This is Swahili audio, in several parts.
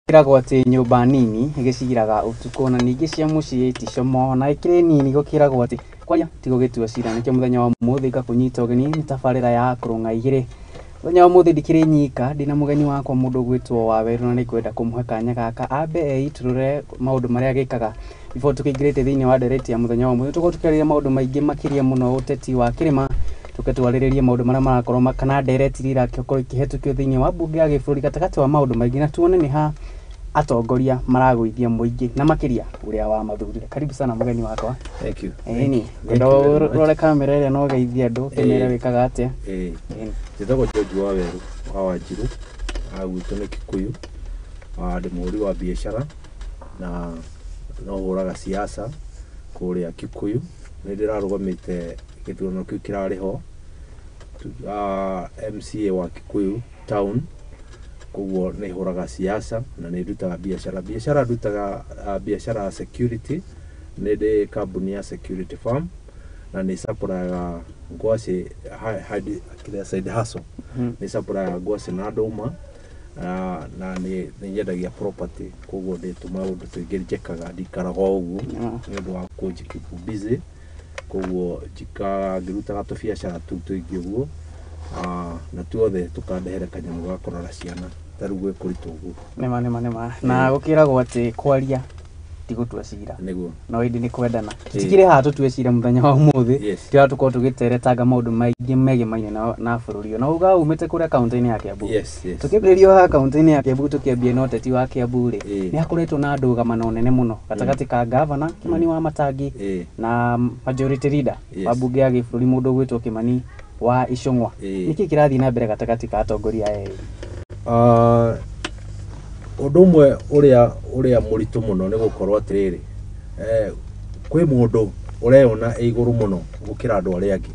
Kiragwo ati nyumba nini igiciraga utuko na ningi cia mucii ticomo na ikire nini gukiragwo ati kwaria tigo gitua cira nikio muthenya wa muthi gakunyita ugeni ni tabarira ya Kurung'A Igiri. Muthenya wa muthi ndikire nyika ndina mugeni wakwa mundu gwitwo Waweru na nikwenda kumuhe kanya gaka ambe iturure maundu maria gikaga before tukingirite thiini wa direct ya muthenya wa muthi tugotukiria maundu maingi makiria muno uteti wa kirima tuketwaririria maundu maria marakorwo kana direct irakorwo ikihetukio thiini wa bunge ya giburi gatagati wa maundu maingi na tuone ni ha atongoria maragwithia muingi na makiria uria wa mathurire. Karibu sana mugeni wakwa. Thank you. Ndo rore kamera ire no geithia andu kemera wikaga atia. Njitagwo George Waweru wa Wanjiru agwitwo ni Kikuyu ndi muri wa biashara na no huraga siasa kuria Kikuyu ni ndirarugamite githurano kiu kirariho MCA wa Kikuyu town kuguo ni huraga siasa na ni ndutaga biashara ndutaga biashara security ni ndi kambuni ya security firm na ni supply ngwasi kile side hustle ni supply ngwasi na nduma na ni nyendagia property kuguo ndi tuma undu twingirjekaga ndikarago uguo ni ndu wa kunjikipu busy kuguo jika ngirutaga tu biashara tu twingi uguo na tuothe tukandehere kanyamu ga kurora ciana tarugwe kuritu uguo nema na gukiragwo ati kwaria tigutua cira niguo no indi ni kwendana tikire ha tutue cira muthenya wa umuthi tira tuko tugiteretanga maundu maingi megimaine na bururi na uga umite kuria kaunti-ini ya Kiambu tukibiririo ha kaunti-ini ya Kiambu tukiambia no teti wa Kiambu ri ni akoretwo na ndũgamano nene muno gatagati ka governor Kimani wa Matangi na majority leader wa bunge ya giburi mundu gwitwo Kimani wa Icung'wa niki kirathi na mbere gatagati ka atongoria undu umwe uria muritu muno ni gukorwo atiriri kwi mundu ureona iguru muno gukira andu aria angi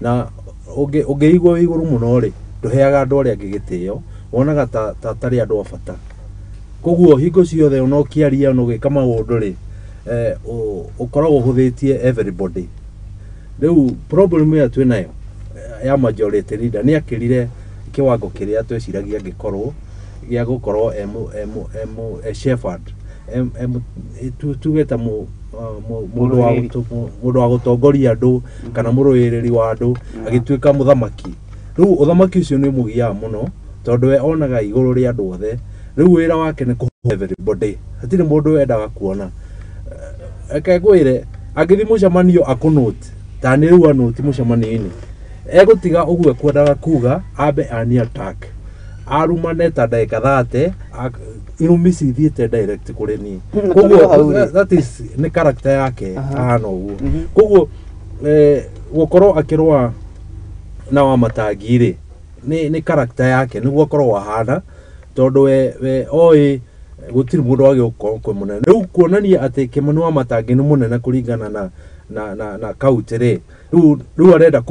na ungeigwo iguru muno ri nduheaga andu aria angi gitio wonaga ta tari andu abata koguo hingo ciothe no kiaria no gika maundu ri ukoragwo huthitie everybody riu problem ya twinayo ya majority leader ni akirire kiwango kiria tweciragia gikorwo ya gukorwo shepherd tugeta mundu wa gutongoria andu kana muruiriri wa andu agituika muthamaki riu uthamaki ucio ni mugia muno tondu we onaga iguru ria andu othe riu wira wake ni ku everybody hatire mundu endaga kuona akegwire agithi mucemanio akunote tani riu anote mucemanio-ini egutiga uguo kwendaga kuga ambe ani attack arumane ta ndagika 30 irumisi thiete direct kuri ni koguo that is ni character yake hano uguo koguo gukorwo akirwa na wa Matangi ri ni character yake ni gukorwo wahana tondu we oi gutiri mundu wage uko munene riu kuonania ati Kimani wa Matangi ni munene kuringana na kaunti ri riu arenda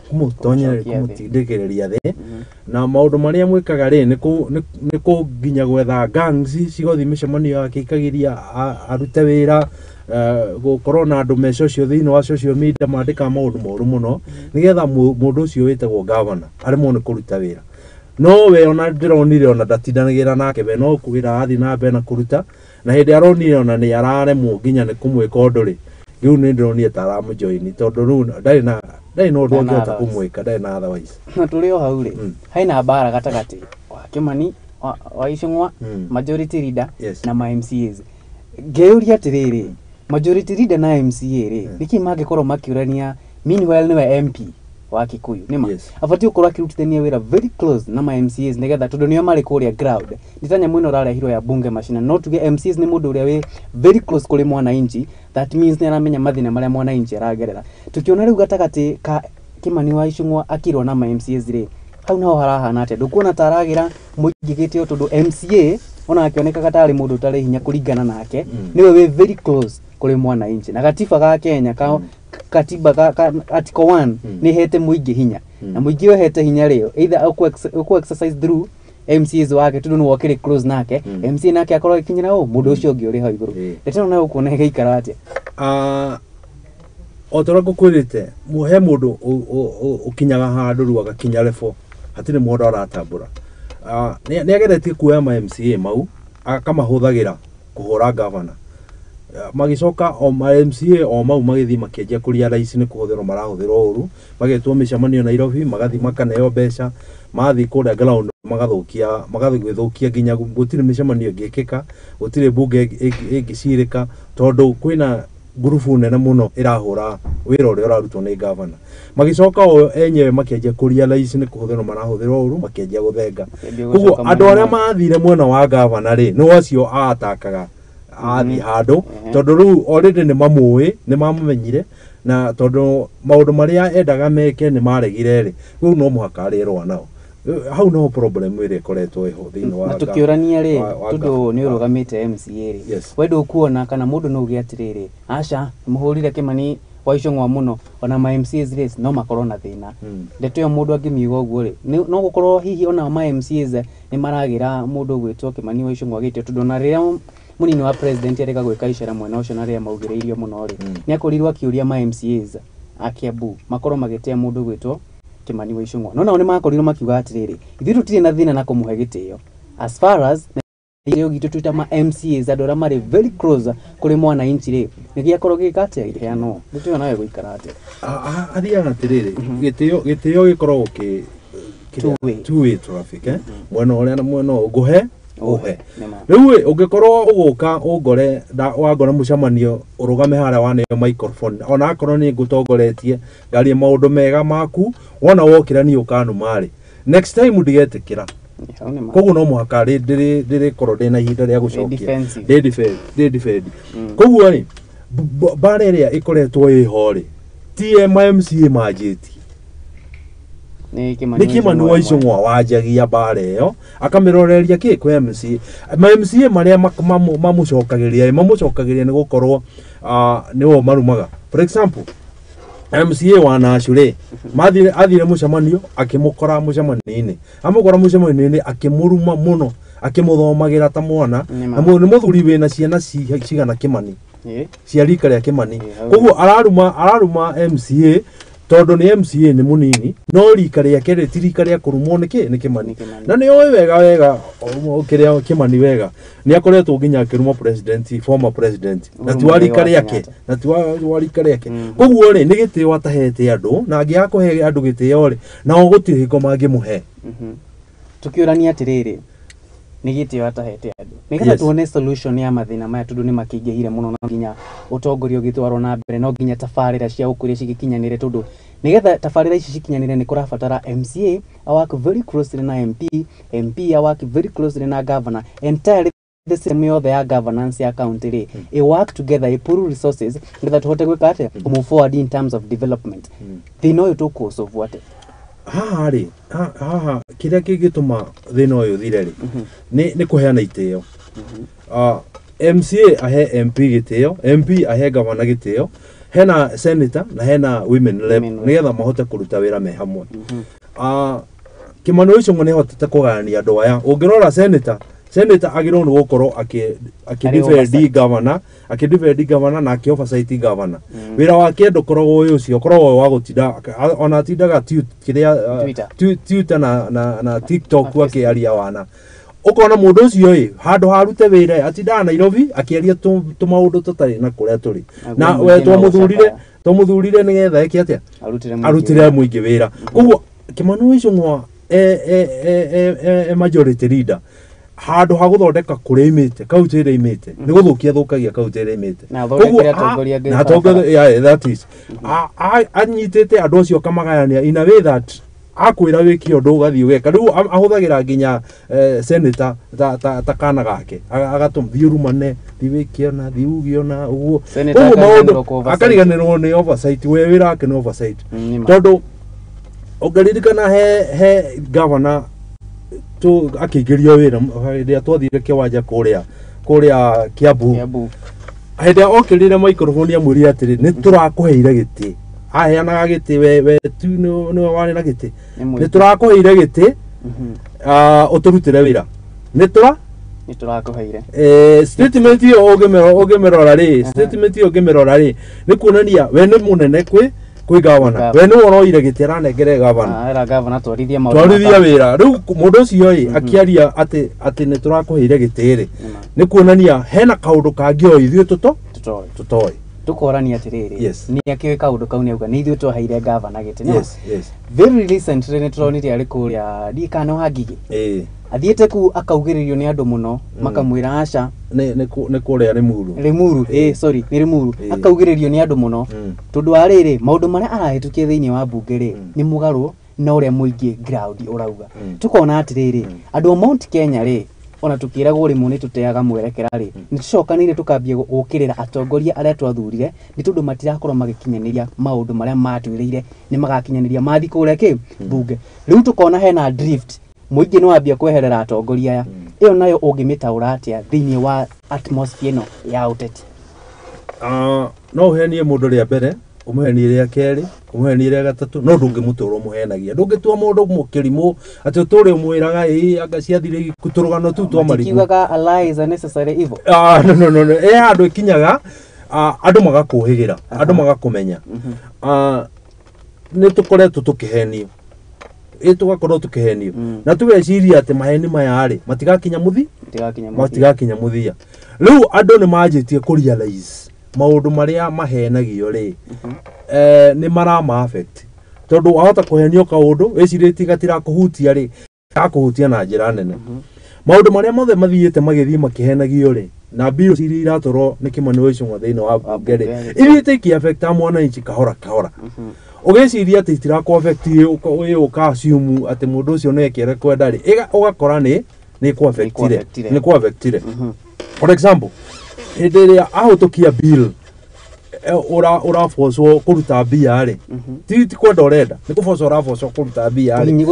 kumutonya kumutindikiriria thi na maundu maria mwikaga ri ni ku nginya gwetha gangs cigothi micemanio akikagiria arute wira gukorwo na andu me social thiini wa social media mandika maundu moru muno nigetha mundu ucio witagwo governor ari mu ni kuruta wira no we ona ndironire ona datindanagira nake we no kuwira athi na mbere na kuruta na hindi aronire ona ni araremwo nginya ni kumwika undu ri riu ni ndironire ta aramujoini tondu riu ndari no undu angihota kumwika ndari na otherwise na turi o hau ri haina mbara gatagati wa Kimani wa Icung'wa majority leader na ma MCAs ngeuria atiriri majority leader na MCA ri niki mangikorwo makiurania meanwhile niwe MP wa Kikuyu nima abati ukorwo akirutithania wira very close na ma MCAs nigetha tondu nio mari kuria ground nditanya mwino rarehirwo ya bunge machine no tuge MCAs ni mundu uria we very close kuri mwananchi that means ni aramenya mathina maria mwananchi aragerera tukiona riu gatagati ka Kimani wa Icung'wa akirwo na ma MCAs ri hau naho harahana ate ndukuona taragira muigigitio tondu MCA ona akioneka gatari mundu tari hinya kuringana nake niwe we very close kuri mwananchi na gatiba ga Kenya katiba article 1 ni hete muingi hinya na muingi we hete hinya rio either uku exercise through MCAs wake tundu no wakire close nake MC nake akorwo ikinyira mundu ucio ungi uri hau iguru ndetano na ukuona gaikara atia otora gukwirite muhe mundu ukinyaga handu ruaga kinya level hatire mundu aratambura nĩ ageretie kuoya ma MCA mau akamahũthagĩra kũhũra governor magicoka o ma MCA o mau magĩthiĩ makĩanjia kũria raici nĩ kũhũthĩrwo marahũthĩrwo ũru magetwo mĩcemanio Nairobi magathiĩ makaneo mbeca mathiĩ kũrĩa ground magathiĩ nginya gũtirĩ mĩcemanio ĩngĩkĩka gũtirĩ bunge ĩngĩcirĩka tondũ kwĩna ngurubu nene mũno ĩrahũra wĩra ũrĩa ũrarutwo nĩ governor magicoka o enyewe makĩanjia kũria raici nĩ kũhũthĩrwo marahũthĩrwo ũru makĩanjia gũthenga koguo andũ arĩa mathire mwena wa governor rĩ no acio atakaga athi handũ tondũ rĩu already nĩ mamũĩ nĩ mamamenyire na tondũ maũndũ marĩa endaga meke nĩ maregire rĩ rĩu no mũhaka arĩrũa nao hau no problem ĩrĩa ĩkoretwo ĩho thĩinĩ wa na tũkĩũrania rĩ tondũ nĩ ũrũgamĩte MCA rĩ wendo kuona kana mũndũ no ũgĩ atĩrĩrĩ aca mũhũrire Kĩmani wa Icũng'wa mũno ona ma MCAs rĩ no makorwo na thĩna ndeto ĩyo mũndũ angĩmiuga ũguo rĩ no gũkorwo hihi ona ma MCAs nĩ maragĩra mũndũ gwĩtwo Kĩmani wa Icũng'wa gĩtio tondũ na rĩrĩa mũnini wa president arega gwĩka icera mwena ũcio na rĩrĩa maugĩrĩirio mũno rĩ nĩ akorirwo akĩũria ma MCAs a Kiambu makorwo magĩtea mũndũ gwĩtwo Kĩmani wa Icũng'wa no nao nĩ makorirwo makiuga atĩrĩrĩ ithuĩ tũtirĩ na thĩna na kũmũhe gĩtĩo as far as iyo gitu twita ma MCAs andũ arĩa marĩ very close kũrĩ mwana inchi rĩ nĩ gĩakorwo gĩkatĩa iheano ndĩtũyo nawe gũikara atĩa athiaga atĩrĩrĩ gĩtĩo gĩkoragwo two way traffic mwena ũrĩa na mwena ũngũhe uhe rĩu ũngĩkorwo ũgũka ũngore wangora mũcemanio ũrũgame harĩa waneo microphone ona akorwo nĩ ngũtongoretie ngarie maũndũ mega maku wona wokĩra ni ũkanuma rĩ next time ndigetĩkĩra koguo no mũhaka ndĩrĩkorwo ndĩna ihinda rĩa gũcokia ndĩ-defend koguo rĩ bara ĩrĩa ĩkoretwo ĩho rĩ ti MCA manjĩtie nĩ Kĩmani wa Icũng'wa wanjagia bara ĩyo akamĩroreria kĩ kwa MCA MCA marĩa mamũcokagĩria nĩ gũkorwo nĩo marumaga for example MCA wa Nacure athire mũcemanio akĩmũkora mũcemanio-inĩ amũkora mũcemanio-inĩ akĩmũruma mũno akĩmũthomagĩra ta mwana na nĩ mũthuri wĩna ciana cigana Kĩmani cia rika rĩa Kĩmani koguo araruma MCA tondũ nĩ MCA nĩ mũnini no rika rĩake rĩ ti rika rĩa kũrumwo nĩ Kĩmani na nĩ oĩ wega kĩrĩa Kĩmani wega nĩ akoretwo nginya akĩruma former president na ti wa rika rĩake koguo rĩ nĩ gĩtĩo atahete andũ na angĩaga kũhe andũ gĩtĩo rĩ nao gũtirĩ hingo mangĩmũhe tũkĩũrania atĩrĩrĩ nĩ gĩtĩo atahete andũ nĩgetha tuone solution ya mathĩna maya tondũ nĩ makĩingĩhire mũno no nginya ũtongoria ũgĩtwarwo na mbere no nginya tabarĩra cia ũkũria cigĩkinyanĩre tondũ nĩgetha tabarĩra ici cikinyanĩre nĩ kũrabatara MCA a work very closely na MP a work very closely na governor entirely the system yothe ya governance ya county rĩ a work together a pool resources nĩgetha tũhote gwĩka atĩa move forward in terms of development thĩna ũyũ tũkũsolve atĩa haha rĩ haha kĩrĩa kĩngĩtũma thĩna ũyũ thire rĩ nĩ kũheana itĩo MCA ahe MP gĩtĩo MP ahe governor gĩtĩo hena senator na hena women rep nĩgetha mahote kũruta wĩra me hamwe Kĩmani wa Icũng'wa nĩ ahotete kũgayania andũ aya ũngĩrora senator agĩrĩirwo nĩ gũkorwo akĩdefend governor na akĩoversight governor wĩra wake ndũkoragwo ũcio ũkoragwo wa gũtinda ona atindaga Twitter na TikTok akĩaria wana ukona mũndũ ũcio ĩ handũ harute wĩra atindaga Nairobi akĩaria tũmaũndũ tũtarĩ na kũrĩa tũrĩ na we twamũthurire nĩgetha eke atĩa arutire mũingĩ wĩra koguo Kĩmani wa Icũng'wa majority leader handũ ha gũthondeka kũrĩa imĩte kauntĩ ĩrĩa imĩte nĩ gũthũkia kauntĩ ĩrĩa imĩte koguo that is anyitĩte andũ acio akamagayania in a way that akwĩra wĩke ũndũ ũgathiĩ ũgeka rĩu ahũthagĩra nginya senator ta kana gake agatũma thiĩ urumane thiĩ wĩke ona thiĩ uge ona ũguo maũndũ akariganĩrwo nĩ oversight we wĩra wake nĩ oversight tondũ ũngĩririkana he governor akĩingĩrio wĩra hĩndĩ ĩrĩa twathire kĩwanja kũrĩa Kiambu hĩndĩ ĩrĩa okĩrire microphone amwĩrire atĩrĩ nĩ tũrakũheire gĩtĩ aheanaga gĩtĩ we tu nĩwe warĩ na gĩtĩ nĩ tũrakũheire gĩtĩ ũtũrutĩre wĩra nĩ tũrakũheire statement ĩyo ũngĩmĩrora rĩ nĩ kuonania we nĩ mũnene kwĩ Kwi gavana. We ni wona oire gitira negere gavana. Era gavana twarithia maundu. Twarithia wira. Riu mundu ucio akiaria ati ni turakuheire gitiri. Ni kuonania hena kaundu kangi o ithuĩ tutoi. Tukorania atiriri. Ni akiwe kaundu kau ni auga ni ithuĩ twaheire gavana gitiri. Very recently ni turonire ari kuria ndikana wa Ngigi. Athiete ku akaugiririo ni andu muno makamwira aca ni kuria Limuru sorry ni Limuru akaugiririo ni andu muno tondu ariri maundu maria arahitukie thiini wa bunge ri ni mugaru na uria muingi ground urauga tukona atiriri andu a Mount Kenya ri ona tukiragwo rimwe ni tuteaga mwerekera ri ni tucokanire tukambia gukirira atongoria aria twathurire ni tondu matirakorwo magikinyaniria maundu maria matwirire ni magakinyaniria mathiko uria ki bunge riu tukona hena drift muingi no ambia kweherera atongoria aya iyo nayo ungimitaura atia thiini wa atmosphere no ya uteti. No uhenie mundu ria mbere umuhenie ria keri umuhenie ria gatatu no ndungimuturo muhenagia ndungitua mundu mukirimu ati uturi umwiraga anga ciathire kuturugano tu twa marigu kiugaga allies are necessary evil. No andu ikinyaga andu magakuhigira andu magakumenya ni tukoretwo tukihenio tugakorwo tukihenio na tugeciria ati maheni maya ri matigakinya muthia riu andu ni manjitie ku realize maundu maria mahenagio ri ni marama affect tondu ahota kuhenio kaundu weciriti gatira kuhutia ri akuhutia na njira nene maundu maria mothe mathiite magithii makihenagio ri na bill ciri iratoro ni kimanuation wa thiini wa bunge ri ithiite ki affect mwananchi kahora ugeciria ati itirako affect uyu ka assume ati mundu ucio no ekere kwenda ri ugakora ni ku affectire for example hediria ahutukia bill ora force kuruta bia ri ti kwenda urenda ni kuforce ora force kuruta bia ri ni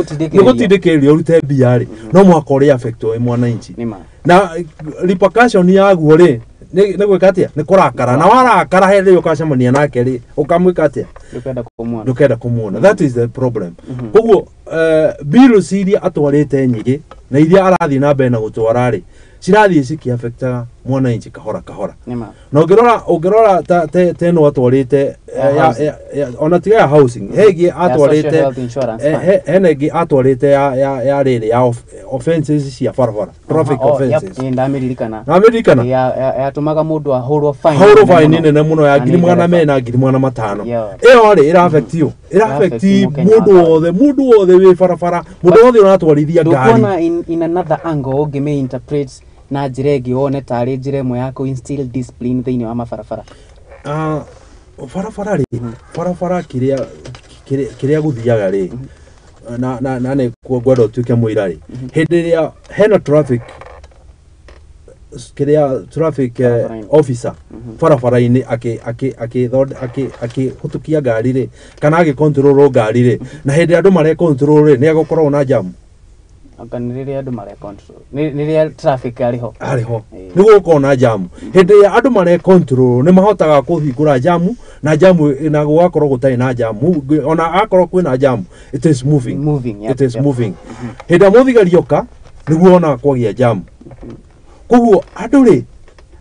gutindikiririo urute bia ri no mwaka uri affect mwananchi na repercussion yaguo ri ni gwika atia ni kurakara na warakara hele ukacamania nake ri ukamwika atia ndukenda kumuona that is the problem koguo bill ciria atwarite nyingi na iria arathi na mbere na gutwara ri cirathi ciki affecta mwananchi kahora na ungirora teno atwarite ona tiga ya housing hegi atwarite henegi atwarite ya riri ya offenses cia barabara traffic offenses ndamirikana yatumaga mundu ahurwo fine nene muno ya 2,400 na 2,500 iyo ri ira affect mundu wothe wi barabara mundu wothe uratwarithia ngari ndukona in another angle ungime interpret na njira ingi wone tari njira imwe ya ku instill discipline thiini wa mabarabara barabara kiria guthiaga ri na ne gwenda utuike muira ri hindi ria hena traffic officer barabara-ini hutukia ngari ri kana agicontrol ngari ri na hindi andu mare control ri ni agukorwo na jam kaniriria andu mare control niria traffic ariho niguo kona jam hindi andu mare control ni mahotaga kuhingura jam na jam na gugakorwo gutari na jam ona akorwo kwina jam it is moving hindi muthigari oka niguo ona kwagia jam koguo andu ri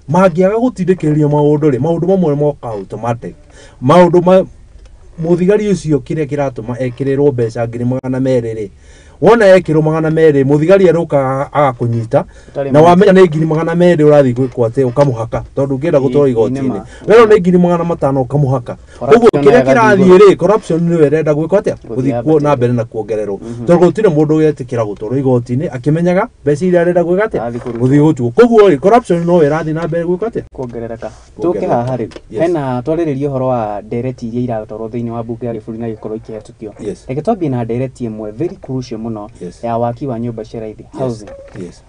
mangiaga gutindikiriria maundu mamwe moka automatic maundu muthigari ucio kiria kiratuma ekirirwo mbeca 200,000 ri wona ekirwo 200 muthigari aruka agakunyita na wamenya ni 200,000 urathi gwikwo ate ukamuhaka tondu ngienda gutwara igoti-ini wero ni 500,000 ukamuhaka koguo kiria kirathie ri corruption ni werenda gwikwo ate guthikwo na mbere na kuongererwo tondu gutire mundu getikira gutwara igoti-ini akimenyaga mbeca iria arenda gwika ate guthii gutuo koguo ri corruption no werathi na mbere gwikwo ate kuongerereka tuke haha ri hena twariririe horo wa direct iria iratwarwo thiini wa bunge ya bũrũri na gikorwo ikihetukio reke twambie na direct imwe very crucial muno ya waki wa nyumba cia raithi housing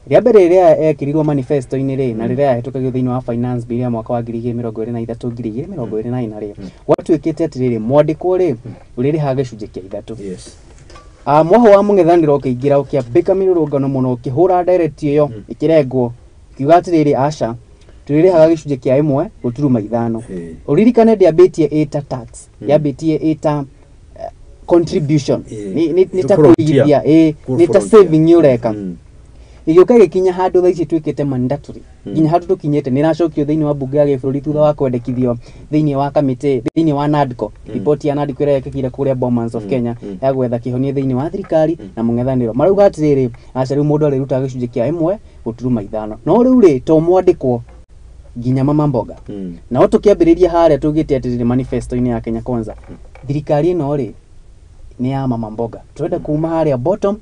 ria mbere ria ekirirwo manifesto-ini ri na riria yahetukagio thiini wa finance bill ya mwaka wa 2023 2024 ri gwatuikite atiriri mwandiko ri uririha gicunji kia 3 mwaho wa mung'ethaniro ukiingira ukiambika mirurungano muno ukihura direct iyo ikirengwo kiuga atiriri aca turirihaga gicunji kia 1.5 uririkane ndiambitie eta tax yambitie eta contribution ni ta kuigithia ni ta saving ureka igioka gikinya handu tha ici twikite mandatory nginya handu tukinyete niracokio thiini wa bunge ya gibũrũri thutha wa kwendekithio thiini wa kamiti thiini wa NADCO report ya NADCO ira yekikire kuria Bomas of Kenya ya gwetha kihonia thiini wa thirikari na mung'ethaniro marauga atiriri aca riu mundu ariruta gicunjĩ kia 1 guturuma 5 no riu ri to mwandikwo nginya mama mboga na tukiambiriria haria tugite atiriri manifesto-ini ya Kenya Kwanza thirikari ino ri ni ya mama mboga twende kuma haria bottom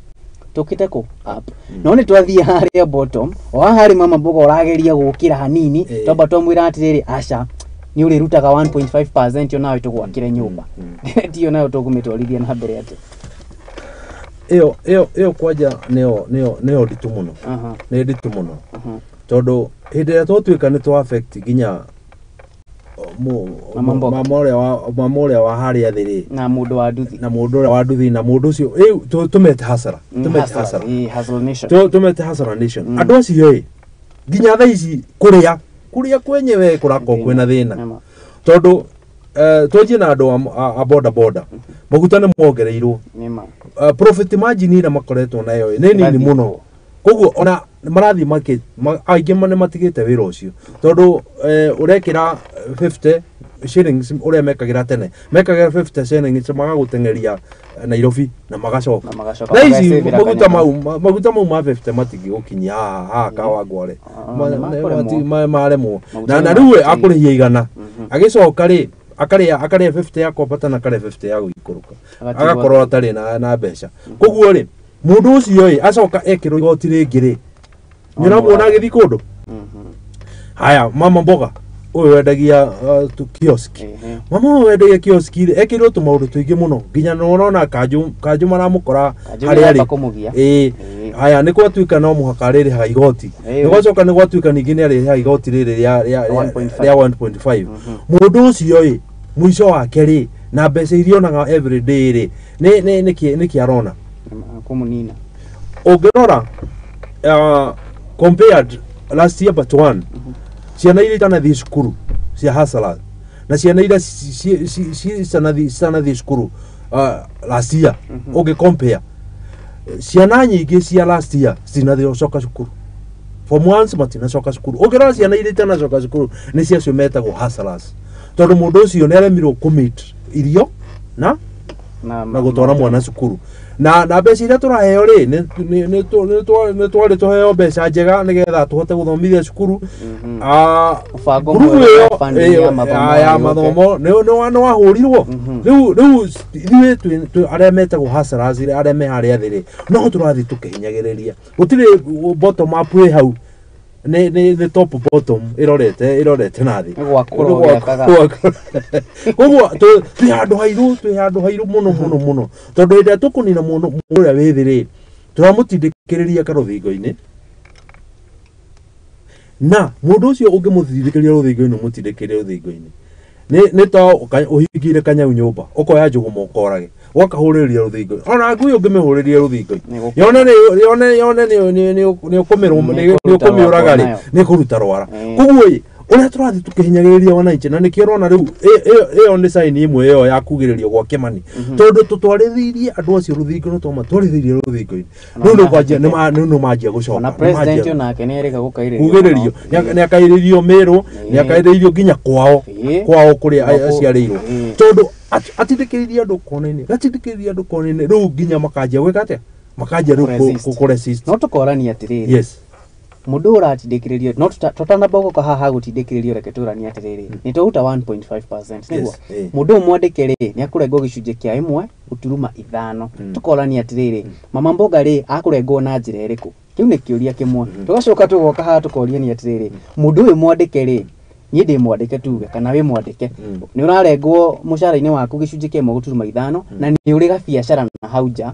tukite ku up no ni twathie haria bottom o hari mama mboga urageria gukira hanini toba twamwira atiriri aca ni uri rutaga 1.5% yo nawe tugwakire nyumba ndio nayo tugumitwarithia na mbere ate eo kwaja neo nditu muno ni nditu muno tondu hindi ya twatuika ni to affect ginya mamoria wa haria thiri na mundu wa nduthi na mundu ucio riu tumete hasara tumete hasara nation andu acio ginya tha ici kuria kwenyewe kurako kwina thina tondu twanjie na andu a boda maguta ni mongereirwo profit margin ira makoretwo nayo ni nini muno koguo ona marathi aingi mane matigite wira ucio tondu urekira 50 shillings uria mekagira tene mekagira 50 shillings magagutengeria Nairobi na magacoka thaici maguta mau ma 50 matigi gukinya kawa ngware maremwo na riu akurihia igana agicoka ri akaria 50 ya kopata na kare 50 ya guikuruka agakorwo atari na mbeca koguo ri mundu ucio acoka ekirwo igoti ringi ri nyiramwona agithi kundu haya mama mboga uyu wendagia kiosk mama wendagia kiosk ri ekirwo tu maundu tuingi muno nginya nona kanju maramukora hari ari haya ni gwatuika no muhaka riri ha igoti ni gwacoka ni gwatuika ningi ni ari ha igoti riri ya 1.5 mundu ucio mwisho wake ri na mbeca iria onaga every day ri ni kiarona kumunina ungirora compared last year but one ciana iria tana thi cukuru cia hasala na ciana iria sana thi cukuru last year ungi compare ciana nyingi cia last year cinathi coka cukuru form 1 matina coka cukuru ungirora ciana iria tana coka cukuru ni cia cio metagwo hasalas tondu mundu ucio ni aremirwo commit irio na gutwara mwana cukuru na mbeca iria turaheo ri ni twari tuheo mbeca njega nigetha tuhote guthomithia cukuru ya mathomo ni wahurirwo riu ithuĩ aria metagwo hasaras aria me haria thiri no turathi tukihinyagiriria gutiri bottom up wi hau ni top bottom irorete nathi koguo twi handu hairu muno tondu ida tukunina mundu uria withiri turamutindikiriria karuthingo-ini na mundu ucio ungimuthindikiriria ruthingo-ini mutindikiriria ruthingo-ini ni to uhingire kanyau nyumba ukoya njugumo ukorage wakahuriria ruthingo ona ngui ungimihuriria ruthingo yone ni ukumiuraga ri ni kuruta rwara koguo uria turathi tukihinyagiriria wananchi na nikio rona riu iyo ni sign imwe iyo ya kugiririo gwa Kimani tondu tutwarithirie andu acio ruthingo no twarithirie ruthingo-ini no manjia gucoka na president onake ni erika gukairio ni akairirio Meru ni akairirio nginya kwao kuria aciarirwo tondu atindikiriria andu konene riu nginya makanjia gwika atia makanjia riu kuresist no tukorania atiriri yes mundu uratindikiririo no tutanamba guka haha gutindikiririo reke turania atiriri ni tuuta 1.5% niguo mundu mwandike ri ni akurengwo gicunjĩ kia 1 guturuma 5 tukorania atiriri mama mboga ri akurengwo na njira iriku kiu ni kiuria kimwe tugacoka tugoka haha tukoria ni atiriri mundu uyu mwandike ri ni ndi mwandike tuge kana wi mwandike ni urarengwo mucara-ini waku gicunjĩ kia 1 guturuma 5 na ni uri ga biacara na hauja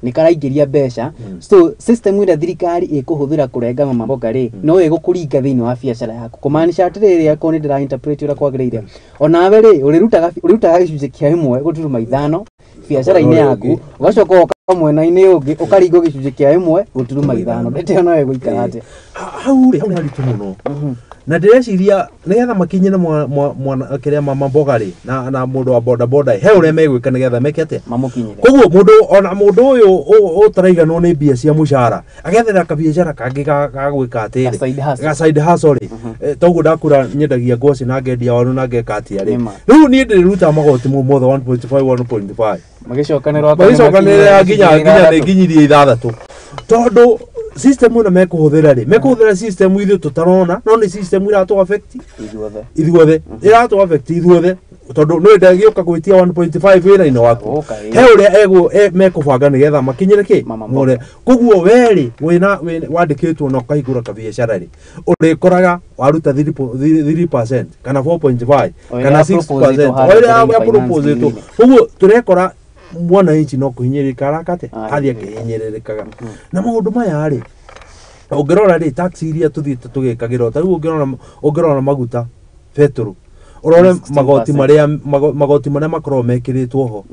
ni karaingiria mbeca so system ira thirikari ikuhuthira kurenga mama mboga ri no igukuringa thiini wa biacara yaku kumaanisha atiriri ako ni ndira interpret ura kwagiriire onawe ri urirutaga gicunjĩ kia 1 guturuma 5 biacara-ini yaku ugacoka oka mwena-ini ungi ukaringo gicunjĩ kia 1 guturuma 5 ndete no iguikara atia hau ri hau haritu muno na ndĩreciria nĩgetha makinyire mwana kĩrĩa mama mboga rĩ na mũndũ wa boda boda he ũrĩa megwĩka nĩgetha meke atĩa mamukinyire. Koguo mũndũ ũyũ ũtaraiganwo nĩ mbia cia mũcara agethera kabiacara kangĩ ga gwĩka atĩrĩ ga side hustle rĩ toguo ndakura nyendagia ngoci na ngendia waru na ngeka atĩa rĩ rĩu niĩ ndĩruta magoti mothe 1.5 magicokanĩrwo nginya nginyirie ithathatũ tondũ system ĩno mekũhũthĩra rĩ mekũhũthĩra system ithuĩ tũtarona no nĩ system iratũ affect ithuothe iratũ affect ithuothe tondũ no ndagĩũka gwĩtia 1.5 wĩra-inĩ waku he ũrĩa mekũbanga nĩgetha makinyĩre kĩ koguo werĩ wandĩkĩtwo na ũkahingũra kabiacara rĩ ũrĩkoraga waruta 3% kana 4.5 kana 6% ũrĩa yapropose koguo tũrekora mwananchi no kuhinyĩrĩka arakate athiĩ akĩhinyĩrĩrĩkaga na maũndũ maya rĩ ũngĩrora rĩ tax iria tũthiĩte tũgĩkagĩrwo ta rĩu ũngĩrora maguta petrol urore magoti marĩa makorwo mekĩrĩtwo ho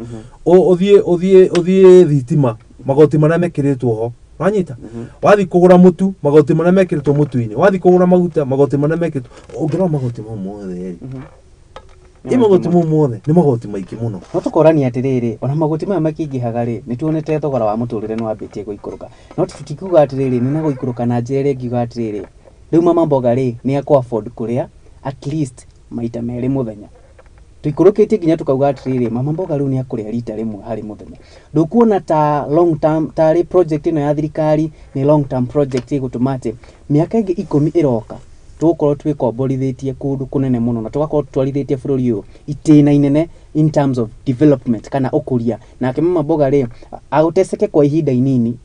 ũthiĩ thitima magoti marĩa mekĩrĩtwo ho wanyita wathi kũgũra mũtu magoti marĩa mekĩrĩtwo mũtu-inĩ wathi kũgũra maguta magoti marĩa mekĩrĩtwo ũngĩrora magoti mothe magoti mothe nĩ magoti maingĩ mũno no tũkorania atĩrĩrĩ ona magoti maya makĩingĩhaga rĩ nĩ tuonete thogora wa mũtũrĩre nĩ wambĩtie gũikũrũka no tũtikiuga atĩrĩrĩ nĩ na gũikũrũka na njĩra ĩrĩa ngiuga atĩrĩrĩ rĩu mama mboga rĩ nĩ afford kũrĩa at least maita merĩ mũthenya tuikũrũkĩtie nginya tukauga atĩrĩrĩ mama mboga rĩu nĩ akũrĩa rita rĩmwe harĩ mũthenya ndũkuona ta long term tarĩ project ĩno ya thirikari nĩ long term project ĩgũtũma atĩ mĩaka ĩngĩ 10 ĩroka tũgũkorwo twĩkomborithĩtie kũndũ kũnene mũno na tũgakorwo twarithĩtie bũrũri ũyũ itĩna inene in terms of development kana ũkũria nake mama mboga rĩ agũteceke kwa ihinda inini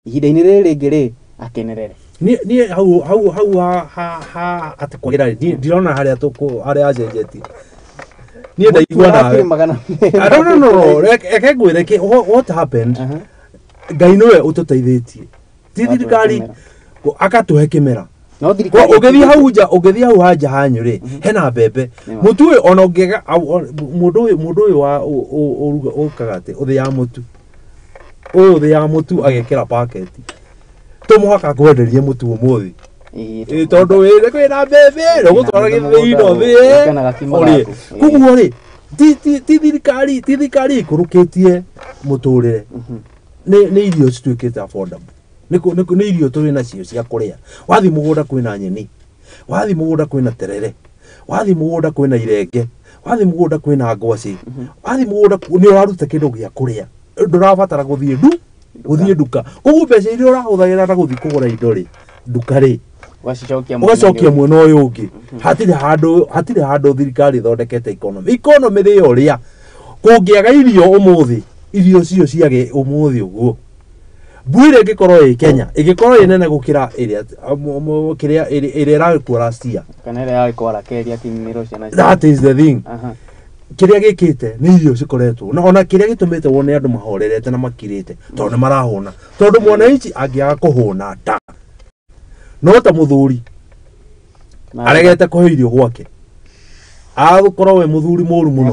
ihinda-inĩ rĩrĩ rĩngĩ rĩ akenerere niĩ hau atĩ kwagĩra ndirona harĩa acenjetie niĩ ndaigua nawe no reke ngwĩre what happened Ngai nĩwe ũtũteithĩtie ti thirikari akatũhe kĩmera ũgĩthiĩ hau hanja hanyu rĩ hena mbembe mũtu ũyũ ona ũngĩga mũndũ ũyũ wa ũkaga atĩ ũthĩaga mũtu ũyũ ũthĩaga mũtu agekĩra paketi tũmũhaka kwenderie mũtu ũmũthĩ tondũ wĩre kwĩna mbembe ũgũtwara gĩthĩi-inĩ ũthĩe koguo rĩ ti thirikari ikũrũkĩtie mũtũrĩre nĩ irio cituĩkĩte affordable nĩ irio tũrĩ nacio cia kũrĩa wathi mũgũnda kwĩna nyeni wathi mũgũnda kwĩna terere wathi mũgũnda kwĩna irenge wathi mũgũnda kwĩna ngwacĩ wathi mũgũnda nĩ ũraruta kĩndũ gĩa kũrĩa ndũrabatara gũthiĩ nduka koguo mbeca iria ũrahũthagĩra na gũthiĩ kũgũra indo rĩ nduka rĩ ũgacokia mwena ũyũ ũngĩ hatirĩ handũ thirikari ĩthondekete economy rĩ ũrĩa kũngĩaga irio ũmũthĩ irio cio ciage ũmũthĩ ũguo mbũire ĩngĩkorwo ĩ Kenya ĩngĩkorwo ĩ nene gũkĩra ĩrĩa ĩragĩkuo last year kana ĩrĩa yarĩkuo keria kĩnyĩro ciana that is the thing kĩrĩa gĩkĩte nĩ irio cikoretwo na ona kĩrĩa gĩtũmĩte wone andũ mahorerete na makirĩte tondũ nĩ marahũna tondũ mwananchi angĩaga kũhũna ta no ta mũthuri aregete kũhe irio gwake agũkorwo we mũthuri mũru mũno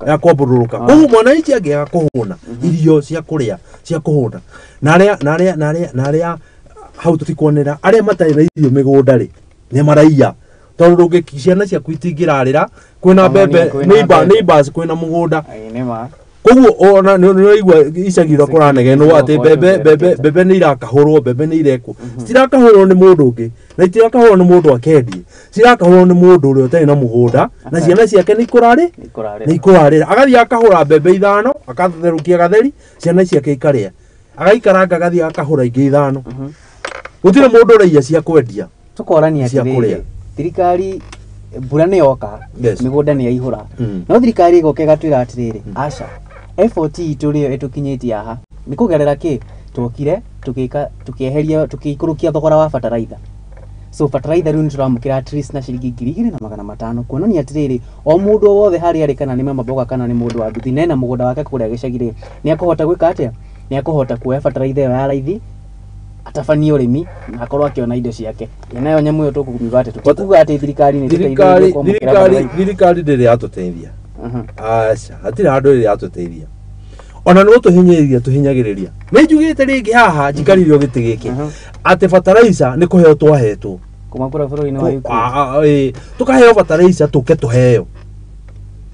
yakwambarũrũka koguo mwananchi angĩaga kũhũna irio cia kũrĩa cia kũhũna na arĩa hau tũtikuonera arĩa matarĩ na irio mĩgũnda rĩ nĩ maraiya tondũ ciana ciaku itingĩrarĩra kwĩna mbembe neighbors kwĩna mũgũnda koguo ona nĩũraigua icagi ũrĩa kũranegenwo atĩ mbembe nĩ irakahũrwo mbembe nĩ irekwo citirakahũrwo nĩ mũndũ ũngĩ na itirakahũrwo nĩ mũndũ akendie cirakahũrwo nĩ mũndũ ũrĩa ũtarĩ na mũgũnda na ciana ciake nĩ ikũrarĩra agathiĩ akahũra mbembe 5 akatherũkia gatheri ciana ciake ikarĩa agaikaranga agathiĩ akahũra ingĩ 5 gũtirĩ mũndũ ũraiya cia kwendia tũkorania atĩrĩrĩ thirikari mbura nĩ yoka mĩgũnda nĩ yaihũra no thirikari ĩgoka ĩgatwĩra atĩrĩrĩ aca effort itũ rĩyo ĩtũkinyĩtie haha nĩ kũgerera kĩ twokire tũkĩeheria tũkĩikũrũkia thogora wa bataraitha so bataraitha rĩu nĩ tũramũkĩra at least na ciringi 2,500 kuonania atĩrĩrĩ o mũndũ wothe harĩa arĩ kana nĩ mama mboga kana nĩ mũndũ wa nduthi na mũgũnda wake kũrĩa gĩcagi-rĩ nĩ akũhota gwĩka atĩa nĩ akũhota kuoya bataraitha ĩyo ya raithi atabanie ũrĩmi na akorwo akĩona indo ciake nayo nyamũ ĩyo tũkuga atĩ tũkuga atĩ thirikari nĩ thirikari ndĩrĩ yatũteithia aca hatirĩ handũ ĩrĩ yatũteithia ona nĩ gũtũhinyĩrĩria tũhinyagĩrĩria nĩ njugĩte rĩngĩ haha njikarire gĩtĩ gĩkĩ atĩ fertilizer nĩ kũheo twahetwo kumakura bũrũri-inĩ wa UK tukaheo bataraitha tuke tuheo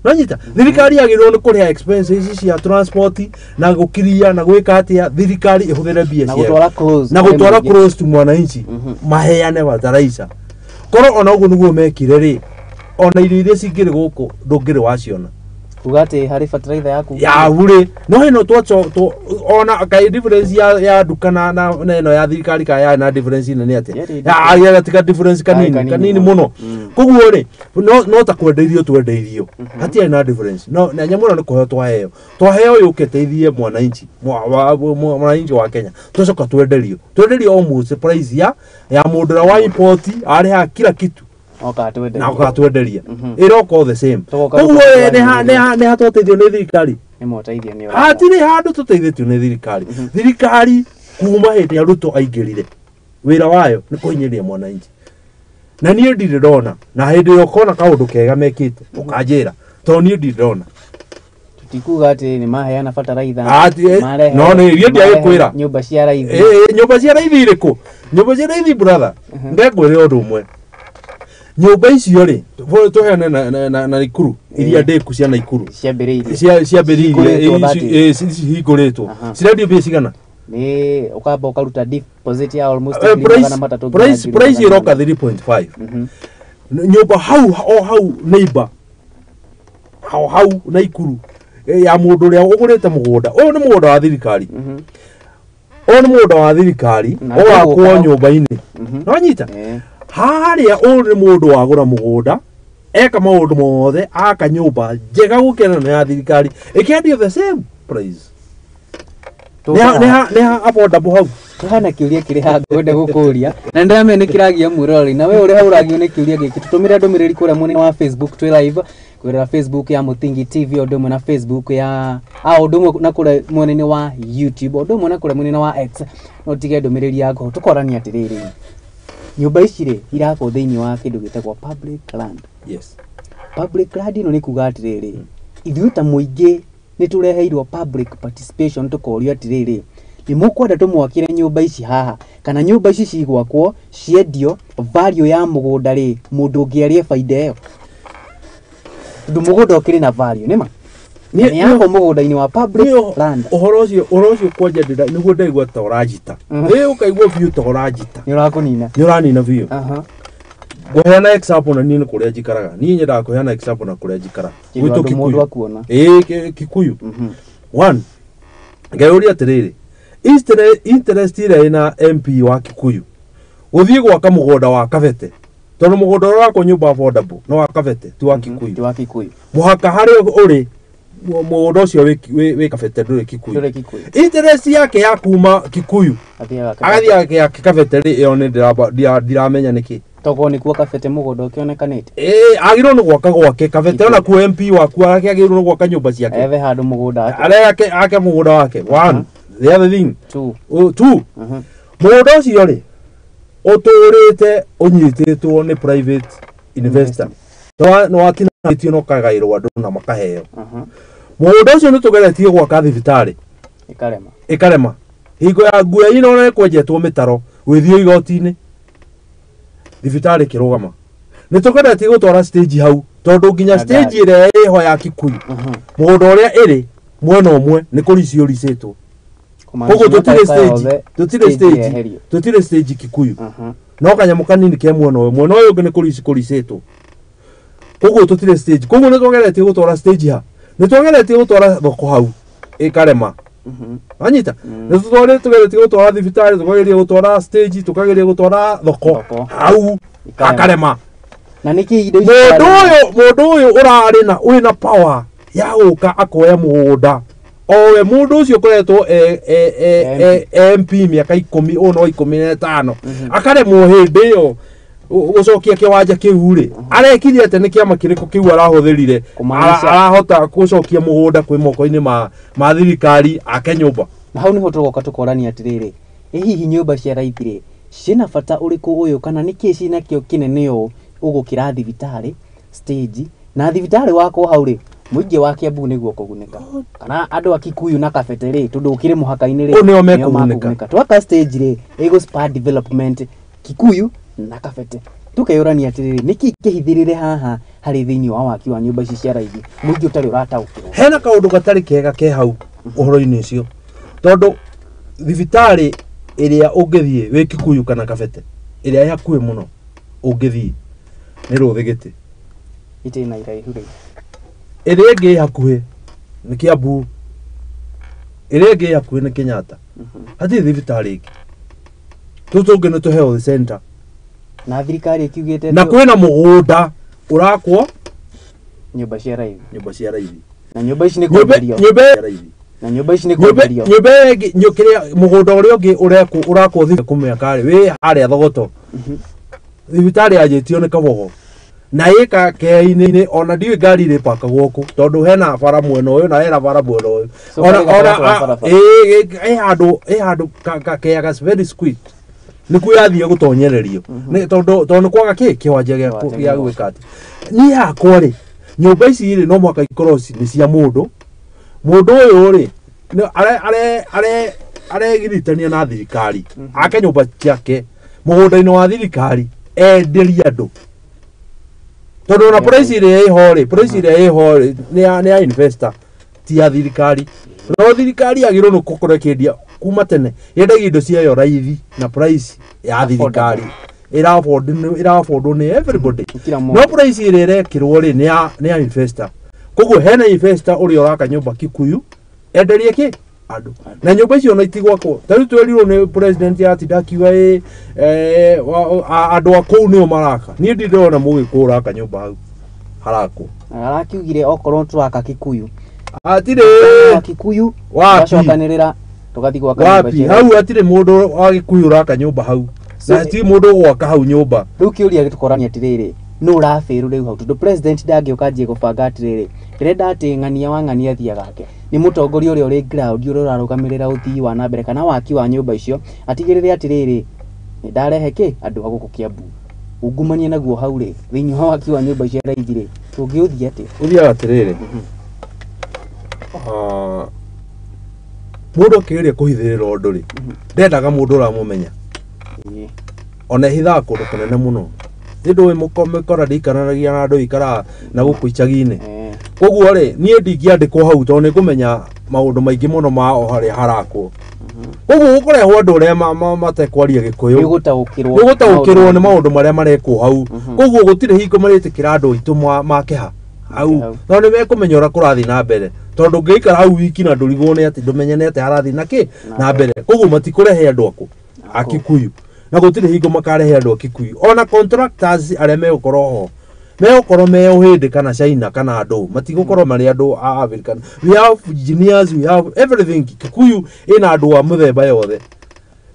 nanyita thirikari yagĩrĩirwo nĩ kũrĩha expenses cia transport na gũkiria na gwĩka atĩa thirikari ĩhũthĩre mbia ciao na gũtwara close to mwananchi maheane bataraitha korwo ona ũguo nĩguo mekire rĩ ona irio iria cingĩrĩ gũkũ ndũngĩrĩ waciona ugate hari fertilizer yaku ya bure no hino to ona kai difference ya duka na eno ya thirikari ka ya na difference nene ate ya gatika difference kanini muno koguo ri no ta kwendeirio twendeirio hatia na difference no na nyamuno ni kuheo twaheo yuketeithie mwananchi mwananchi wa Kenya tucoka twenderio almost price ya mundura wa import ari ha kila kitu na ukatwenderia iroko the same koguo ne hatoteithio ni thirikari ni moteithio ni hatiri handu tuteithĩtio ni thirikari thirikari kuma hĩndĩ Ruto aingĩrire wĩra wayo ni kũhinyĩria mwananchi na niĩ ndirona na hĩndĩ ĩyo kona kaũndũ kega mekĩte ũkanjĩra to niĩ ndirona tutikuga ati ni maheana fertilizer no nĩ irio ndiagĩkwĩra nyũmba cia raithi nyũmba cia raithi irĩkũ nyũmba cia raithi brother ndengwĩre ũndũ ũmwe nyũmba icio rĩ tuheane na Ikuru iria ndeku cia na Ikuru ciambĩrĩirie cihingũrĩtwo cirendio mbia cigana ni ukamba ukaruta deposit ya almost price iroka 3.5 nyũmba hau neighbor hau na Ikuru ya mũndũ ũrĩa ũgũrĩte mũgũnda ũyũ nĩ mũgũnda wa thirikari ũyũ nĩ mũgũnda wa thirikari ũgakwo nyũmba-inĩ no nyita haria uri mundu wagura mugunda eka maundu mothe aka nyumba njega gukena na thirikari ikendio the same price ne affordable hau hana kiuria kiri ha ngwenda gukuria na ndame ni kiragia murori na we uri hauragio ni kiuria giki tutumira ndumiriri kura mwene wa Facebook twi live kura Facebook ya Muthingi TV odumwe na Facebook ya odumwe na kura mwene wa YouTube odumwe na kura mwene wa X no tige ndumiriri yako tukorania atiriri nyumba ici ri irako thiini wa kindu gitagwo public land. Yes. Public land ino ni kuga atiriri ithuĩ ta muingi ni tureheirwo public participation tukorio atiriri ni mukwenda tumwakire nyumba ici haha kana nyumba ici cigwakwo ciendio value ya mugunda ri mundu ungiarie faida iyo ndu mugunda ukiri na value nima ni yako mugunda-ini wa public land uhoro ucio kwanja ndira niguo ndaigua ta urajita ukaigua biu ta urajita ni urakunina biu ngoheana example na nini kuria njikaraga ni nyenda kuheana example na kuria njikara gwitu Kikuyu Kikuyu one ngeuria atiriri interest ire na MP wa Kikuyu uthie gwaka mugunda wa Kabete tondu mugunda wako nyumba affordable no wa Kabete ti wa Kikuyu muhaka hari uri mugunda ucio wi Kabete nduri Kikuyu interest yake ya kuma Kikuyu agathia ya Kabete ri iyo ni ndiramenya niki togo ni kuwa Kabete mugunda ukionekanite agirwo ni gwaka gwake Kabete ona ku MP waku agirwo ni gwaka nyumba ciake eve handu mugunda ake mugunda wake one the other thing two mugunda ucio ri uturite unyititwo ni private investor no watinatio no kagairwo andu na makaheo mugunda ucio ni tugeretie gwaka thibitari ikarema hingo ya nguya ino no kwenjetwo mitaro withio igoti-ini thibitari kirugama ni tugeretie gutwara stage hau tondu nginya stage ire iho ya Kikuyu mugunda uria iri mwena umwe ni kuricio ricitwo koguo tutire stage Kikuyu no kanyamu kanini ke mwena uyu ungi ni kuricitwo koguo tutire stage koguo ni tugeretie gutwara stage ha ni tugeretie gutwara thoko hau ikarema anyita ni tugeretie gutwara thibitari tugeretie gutwara stage tugeretie gutwara thoko hau akarema na niki indo mundu uyu urari na wina power ya guka akoya mugunda owe mundu ucio koretwo MP miaka 10 ono 15 akaremwo hindi iyo gucokia kiwanja kiu ri arekire ate ni kiama kiriko kiu arahuthirire arahota gucokia mugunda kwi moko-ini ma thirikari ake nyumba na hau niho tugoka tukorania atiriri hihi nyumba cia raithire cina bata uriku uyu kana niki cina kio kinene u ugukira thibitari stage na thibitari wako hau ri muingi wa Kiambu niguo kuguneka kana andu a Kikuyu na Kabete ri tundu ukire muhaka-ini ri nio mekuguneka twaka stage ri ego spa development Kikuyu na kabete tukeyurania atiriri niki kihithirire haha hari thiini wa waki wa nyumba ici cia raithi muingi utari urataukirwo hena kaundu gatari kega ke hau uhoro-ini ucio tondu thibitari iria ungithie wi Kikuyu kana kabete iria ya hakuhi muno ungithie ni Ruthigiti itina iraihu ri iria ingi hakuhi ni Kiambu iria ingi hakuhi ni Kenyatta hati thibitari ingi tutungi ni tuheo the center na thirikari ikiugite na kwina mugunda urakwo nyumba cia raithi na nyumba ici ni kwenderio na nyumba ici ni kwenderio nyumba ingi nyukiria mugunda uria ungi urakwo thi kumia wi haria thogoto thibitari ajitio ni Kabogo na ika keini ona ndiwe ngari ri paka guku tondu hena bara mwena uyu na hena bara mwena uyu ona handu ka very squeak ni kuyathie gutonyererio ni tondu kwaga kiwanja gia gwika ati ni yakwa ri nyumba ici ri no mwaka ikorosi ni cia mundu uyu ri aregiritania na thirikari ake nyumba ciake mugunda-ini wa thirikari enderia andu tondu na price iria iho ri ni ya investor ti ya thirikari no thirikari agirwo no kokore kendia kuma tene yendagia indo ciayo raithi na price ya thirikari ira afford ni everybody no price iria irekirwo ri ni ya investor koguo hena investor uri uraka nyumba Kikuyu enderie ki andu na nyumba icio no itigwakwo tari twerirwo ni president ya tidakiwa andu akuu nio maraka ni ndirona mugikura ka nyumba hau harako arakiugire okorwo turaka Kikuyu atire Kikuyu wacokanirira tugathi gwaka nyumba hau atire mundu wa Gikuyu uraka nyumba hau na ti mundu gwaka hau nyumba riu kiuria gitukorania atiriri no urafiru riu hau tondu president ndangioka njie gubanga atiriri ndenda ati ng'ania wa ng'ania thia gake ni mutongoria uria uri ground uria urarugamirira uthii wa nambere kana waki wa nyumba icio atigirire atiriri ndarehe ki andu aguku Kiambu ungumania naguo hau ri thiini wa waki wa nyumba icio raithi ri tungiuthia ati uthia atiriri mundu akigeria kuhithirira undu ri ndendaga mundu uramumenya ona hitha kundu kunene muno ndu wi mukora ndikaranagia na andu ikara na guku icagi-ini koguo ri nie ndingiandikwo hau tondu ni kumenya maundu maingi muno ma o haria harakwo koguo ukorehwo andu aria matekwaria Gikuyu ni gutaukirwo ni maundu maria marekwo hau koguo gutire hingo maritikira andu itu makeha hau no ni mekumenya ura kurathi na mbere tondu ngeikara hau wiki na ndurigwo ni ati ndumenyene ati harathi na ki na mbere koguo matikurehe andu aku a Kikuyu na gutire hingo makarehe andu a Kikuyu ona contractors aria megukorwo me uhindi kana China kana andu matigukorwo mari andu a African we have engineers we have everything Kikuyu ina andu a muthemba yothe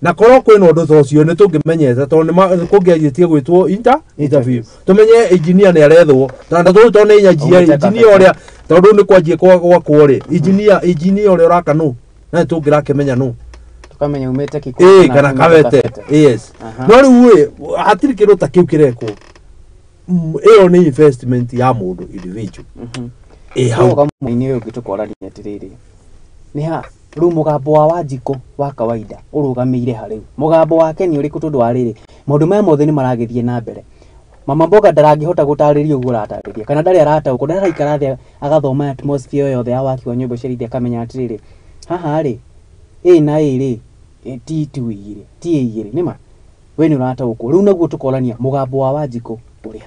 na korwo kwina undu tocio ni tungimenyete tondu kungiajitie gwitwo interview tumenye engineer ni arethwo tondu tondu ni engineer uria tondu ni kwanjie gwakwo ri engineer uria uraka nu na tungirakimenya nu tukamenya umete Kikuyu kana kabete yes no riu hatiri kindu ta kiu kirekwo iyo ni investment ya mundu individual hau kama ini yo gitukorania atiriri ni ha ru mugambo wa Wanjiku wa kawaida urugamire hari mugambo wake ni uriku tondu ariri maundu maya mothe ni maragithie na mbere mama mboga ndarangihota gutariria uguo ratariria kana ndari arataukwo ndaraikara thia agathoma atmosphere yothe ya waki wa nyumba cia akamenya atiriri haha ri na ri ti tuigire ti igire nima we ni urataukwo riu naguo tukorania mugambo wa Wanjiku uri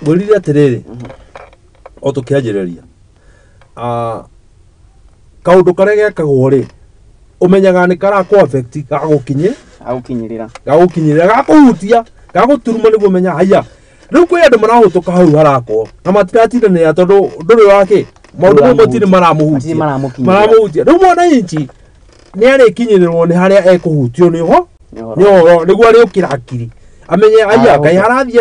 ngurire atiriri o tukianjiriria kaundu karia gekagwo ri umenyaga ni karakwo affect gagukinyirira gakuhutia gaguturuma niguo menya haya riu kwi andu marahutuka hau harakwo na matiratindanira tondu nduri wake maundu mo matiri maramuhutia riu mwana inchi ni arikinyirirwo ni haria ekuhutio ni ho niguo ariukira hakiri amenye aya kai harathi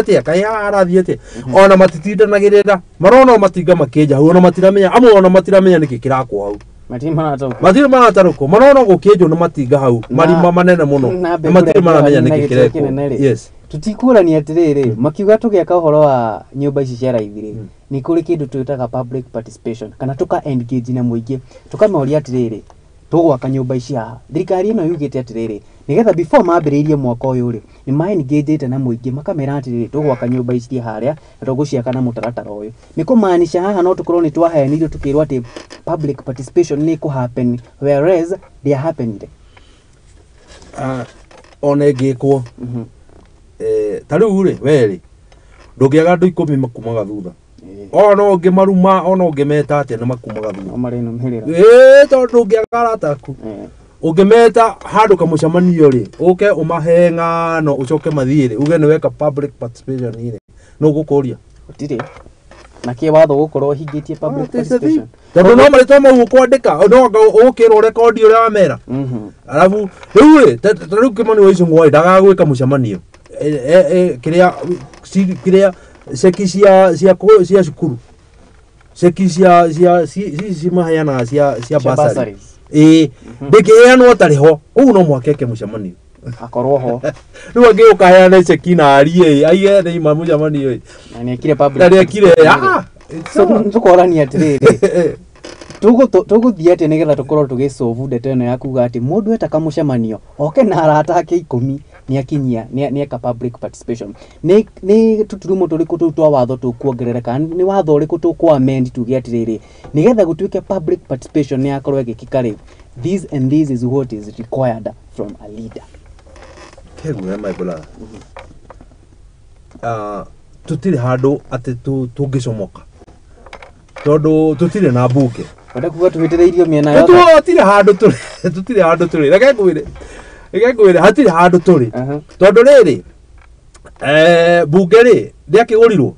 atia ona matitindanagirira marona matinga makenja hau ona matiramenya amwe ona matiramenya niki kirakwo hau matiri marataruko marona gukinjwo na matinga hau marima manene muno na matiri maramenya niki kirekwo yes tutikurania atiriri makiuga tugiaka uhoro wa nyumba ici cia raithi ni kuri kindu twitaga public participation kana tuka engage na muingi tukamoria atiriri tugwaka nyumba ici haha thirikari ino yugite atiriri nigetha before mambiririe mwaka uyu ri ni mai engaged na muingi makamera atiriri tugwaka nyumba ici haria na tuguciaka na mutaratara uyu ni kumaanisha haha no tukorwo ni twaheanire tukirwa ati public participation ni ku happen whereas they are happening one ngikwo tariu ri weri ndungiaga andu 10 makumaga thutha ona ungimaruma ona ungimeta atia ni makumaga thutha amareno mhirira tondu ungiaga arataku ungimeta handu kamucamanio ri uke umahe ng'ano ucoke mathire uge ni weka public participation ire no gukuria utire na kie watho gukorwo hingitie public participation tondu no maritwa mau kwandika no ukirwo record uria wamera alafu riu ri tariu kimani wa icio ngoi ndagagwika mucamanio kiria seki cia cukuru seki cia maheana cia basari ndikiheanwo tariho ugu no mwakeke mucamanio akorwo ho riu angi ukaheana seki na arie aige ni mucamanio na ni kire public na ni kire tukorania atiriri tuguthie ati nigetha tukorwo tugisolve ndeto ino ya kuga ati mundu eta kamucamanio oke na arata ake 10 ni akinyia ni eka public participation ni tuturumo turiku tu twa watho tukuongerereka ni watho uriku tukwa amend tuge atiriri nigetha gutuike public participation ni akorwo igikika ri this and this is what is required from a leader kegura my brother tutire handu ati tungicomoka tondu tutire na mbuke wenda kuga tuhitireirio miena yothe tutire handu turi reke ngwire hatire handu turi tondu riri bunge ri ndiakigurirwo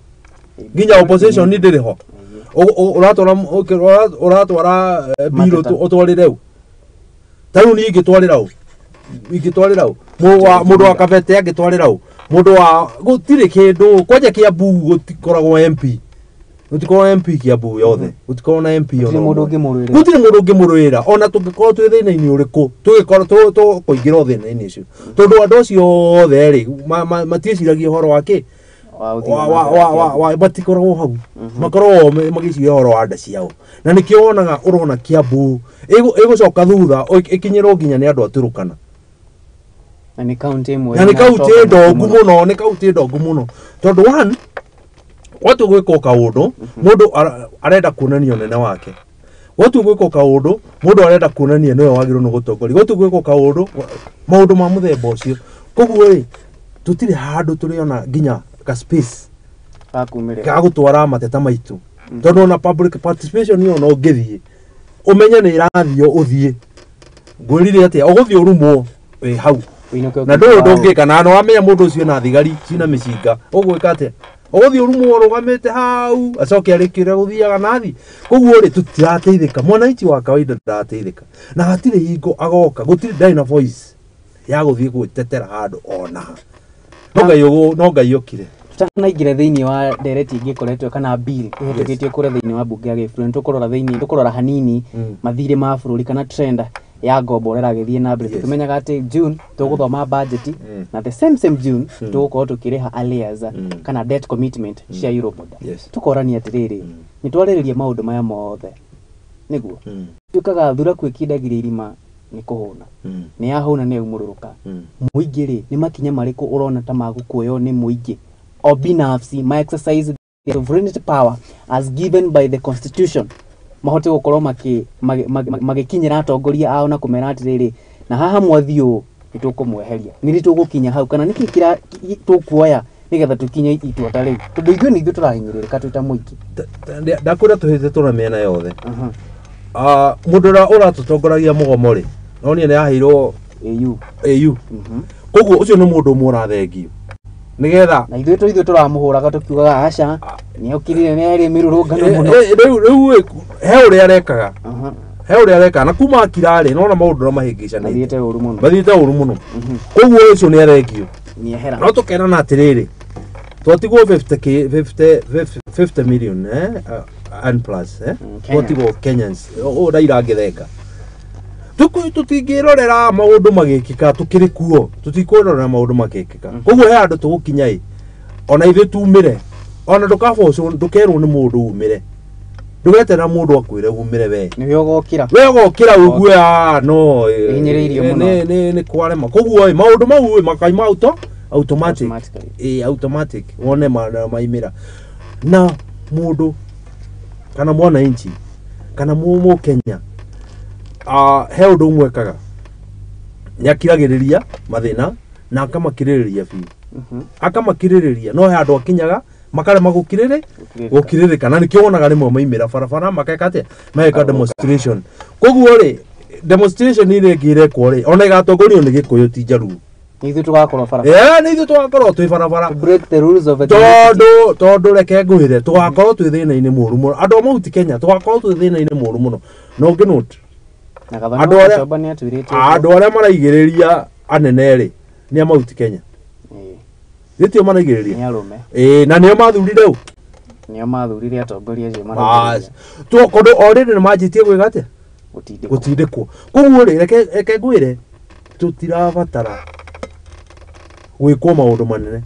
nginya opposition ni ndiriho uratwara biro utwarire u tariu ni ingitwarira u mundu wa kabete angitwarira u mundu wa gutire kindu kwaja kia bu gutikoragwo MP utikorwo MP Kiambu yothe utikorwo na MP yothe gutire mundu ngimurwira ona tungikorwo twi thina-ini uriku tugikorwo tukuingira thina-ini icio tondu andu acio othe ri matieciragia uhoro wake batikoragwo hau makorwo magiciria uhoro wa nda ciao na nikio wonaga urona Kiambu igucoka thutha ikinyirwo nginya ni andu aturukana na ni county imwe na ni county ndongu muno tondu one watu gwiko kaundu mundu arenda kuonania nene wake watu gwiko kaundu mundu arenda kuonania niwe wagirwo no gutongori watu gwiko kaundu maundu ma muthemba ucio koguo ri tutire handu turiona nginya ka space ga gutwara mateta maitu tondu na public participation yo no ngithie umenye ni irathio uthie ngwirire atia uguthie urumwo hau na ndungika na no amenya mundu ucio na thigari cina micinga ugwika atia uguthie urumwo rugamite hau acoke arikire guthiaga nathi koguo ri tutirateithika mwananchi wa kawaida ndarateithika na hatire hingo agoka gutire ndai na voice ya guthie gutetera handu ona no ngai okire tutanaingire thiini wa ndereti ingikoretwo kana bill ihetukitio kure thiini wa bunge ya gifurani tukurora hanini mathire ma bururi kana trend ya ngombo ragithie na mbere tumenyaga ati June tuguthoma budget na the same June tugukorwo tukiriha arrears kana debt commitment cia Europe tukorania atiriri ni twariririe maundu maya mothe niguo tukaga thura kwikindagire irima ni kuhuna ni yahuna ni umururuka muingi ri ni makinya mariku urona ta magukuyo ni muingi obinafsi my exercise the sovereignty power as given by the constitution mahote gukorwo magikinyira atongoria ao na kumera atiriri na haha mwathio nitukumweheria niri tugukinya hau kana niki kira tukuoya nigetha tukinye itua ta riu tondu ithuĩ nĩ ithuĩ tũrahinyĩrĩrĩka twĩ ta mũingĩ ndakwĩra tũhĩte tũra mĩena yothe mũndũ ũrĩa ũratũtongoragia mũgomo rĩ no niĩ nĩ yaheirwo AU koguo ũcio nĩ mũndũ ũmwe ũrathengio nigetha na ithuĩ tũramũhũraga tũkiugaga aca nĩ okirire nĩ arĩ mĩrũrũngano mũno rĩu he ũrĩa areka na kuma akirarĩ nona maũndũ mahĩngĩcanĩte mathiĩte ũru mũno koguo ũcio nĩ arengio no tũkerana atĩrĩrĩ twatigwo 50 million and plus twatigwo Kenyans ũraira angĩtheka tutingĩrorera maũndũ magĩkĩka tũkĩrĩ kuo tutikwĩrorera maũndũ magĩkĩka koguo he andũ tũgũkinya ona ithuĩ tumĩre ona ndũkerwo nĩ mũndũ umĩre ndugete mundu akwire umire we ni ugokira ugue no inyiririo muno ni kwarema koguo maundu mau makaima automatic automatic wone maimira na mundu kana mwana inchi kana mu Kenya he undu mwekaga nyakiragiriria mathina na akamakiririria fi akamakiririria no he andu akinyaga makare magukirire kana nikio wonaga rimwe maimira barabara makeka ate meka demonstration koguo ri demonstration ile girekwo ri ona igatongorio ni Gikuyu ti Jaruo nithu tugakorwo barabara nithu tugakorwo twi barabara to break the rules of tondu reke ngwire tugakorwo twi thina-ini muru muno andu Mount Kenya tugakorwo twi thina-ini muru muno no nginoti andu aria maraigiriria anene ri ni a Mount Kenya Gitio maraigiriria ni arume na nio mathurire u nio mathurire atongoria acio maraigiriria tu kondu already ni manjitie gwiga atia gutindikwo koguo ri reke ngwire tutirabatara gwikwo maundu manene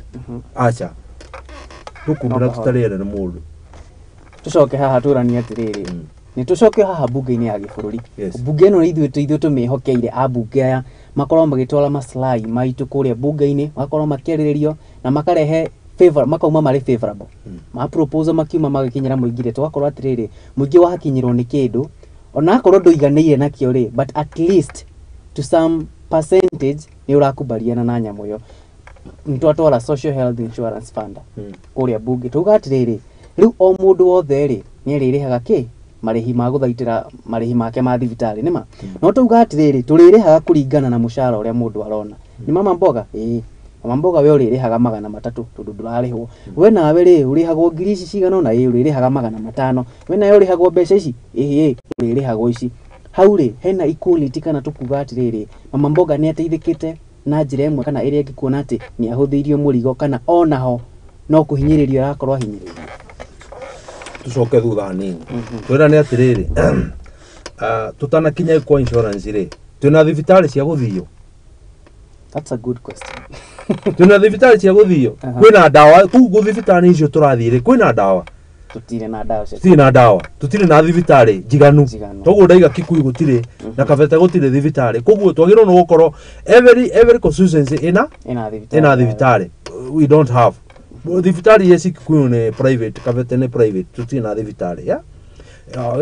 acha tukumira tutarire ni mundu tucoke haha turania atiriri ni tucoke haha bunge-ini ya gibururi bunge ino ithuĩ tumihokeire abunge aya makorwo magitwara maslai maitu kuria bunge-ini makorwo makiarĩrĩrio na makarehe favor makauma mari favorable ma proposal makiuma magikinyira muingire tugakorwo atiriri muingi wakinyirwo ni kindu ona akorwo nduiganĩire nakio ri but at least to some percentage ni urakubaliana na nyamu yo ntwatwara social health insurance fund kuria bunge tuga atiriri riu o mundu wothe ri ni aririhaga ki marihi ma guthaitira marihi make ma thibitari nima no tuga atiriri turirihaga kuringana na mushara uria mundu arona ni mama mboga mama mboga we uririhaga 300 tondu ndurarihwo we nawe ri urihagwo ngiri ici cigana na uririhaga 500 we nawe urihagwo mbeca ici uririhagwo ici hau ri hena equality kana tukuga atiriri mama mboga ni ateithikite na njira imwe kana iria ngikuona ati ni ahuthiirio murigo kana onaho no kuhinyiririo arakorwo ahinyiririo tucoke thutha nini twira ni atiriri tutanakinya kwa insurance ri tuna thibitari cia guthio that's a good question tuna thibitari cia guthio kwina dawa ku thibitari icio turathire kwina dawa tutire na dawa cia tutire na dawa tutire na thibitari jiganu toguo ndaiga Kikuyu gutire na Kabete gutire thibitari koguo twagirwo no gukorwo every constituency ina thibitari we don't have thibitari yesi Kikuyu ni private Kabete ni private tutire na thibitari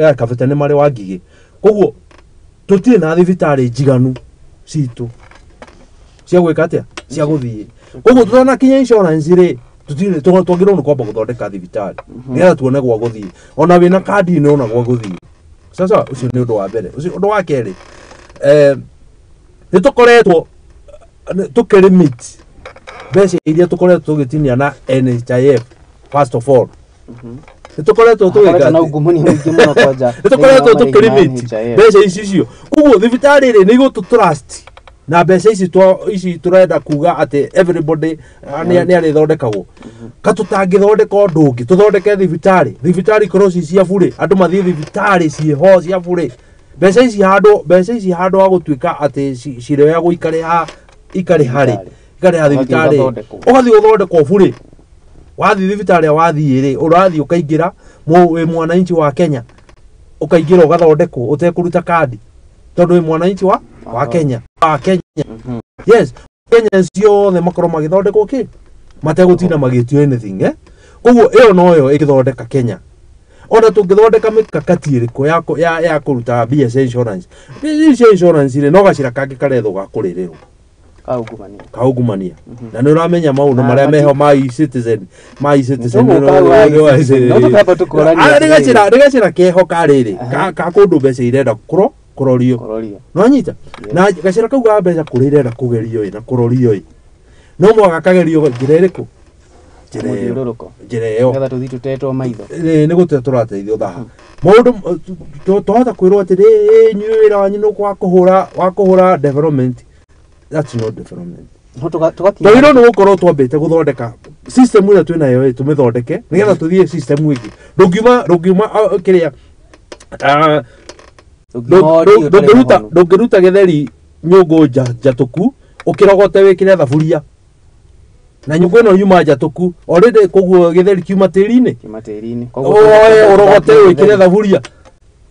ya Kabete ni mari wa Ngigi koguo tutire na thibitari jiganu citu cia gwika atia cia guthie koguo tutanakinya insurance ri tutire twagirwo no kwamba guthondeka thibitari nigetha tuone gwa guthie ona wina kandi ni ona gwa guthie sasa ucio ni undu wa mbere ucio undu wa keri ni tukoretwo tukirimit mbeca iria tukoretwo tugitinia na NHIF first of all ni tukoretwo tugiga na ungumuni mwingi muno kwanja ni tukoretwo tukirimit mbeca icio koguo thibitari ri ni gututrust na mbeca ici turenda kuga ati everybody ni ari thondekagwo katutangithondeka undu ungi tuthondeke thibitari krosi cia bure andu mathie thibitari ciho cia bure mbeca ici hando wa gutuika ati cire ya guikare ha thibitari ugathi uthondekwo bure wathi thibitari wathi ri urathi ukaingira wi mwananchi wa Kenya ukaingira ugathondekwo utekuruta kandi tondu wi mwananchi wa Kenya yes Kenya ciothe makorwo magithondekwo ki mategutina magitio anything koguo iyo noyo igithondeka Kenya ona tungithondeka mikakati iriku ya kuruta BS insurance ri no gacira kangi karetho ga kuririrwo kaugumania na ni uramenya maundu maria meho my citizen rigacira keho kariri ka kundu mbeca irenda kurorio no nyita na gacira kauga mbeca kurirenda kugerio na kurorio no mwaga kagerio njira iriku njira iyo ngetha tuthi tutetwo maitho ni gute turateithio tha maundu tuhota kwirwo ati nyuĩ wĩra wanyu no wa kuhura development that's not development twagirwo ni gukorwo twambite guthondeka system ĩrĩa twĩnayo tumĩthondeke nigetha tuthie system ĩngĩ ndũngiuma kiria ndũngĩruta gĩtheri nyũngũ njatuku ũkĩrogote wĩkĩre thaburia na nyũmba ĩno yuma njatũku already koguo gĩtheri kiuma tĩri-inĩ koguo ũrogote wĩkĩre thaburia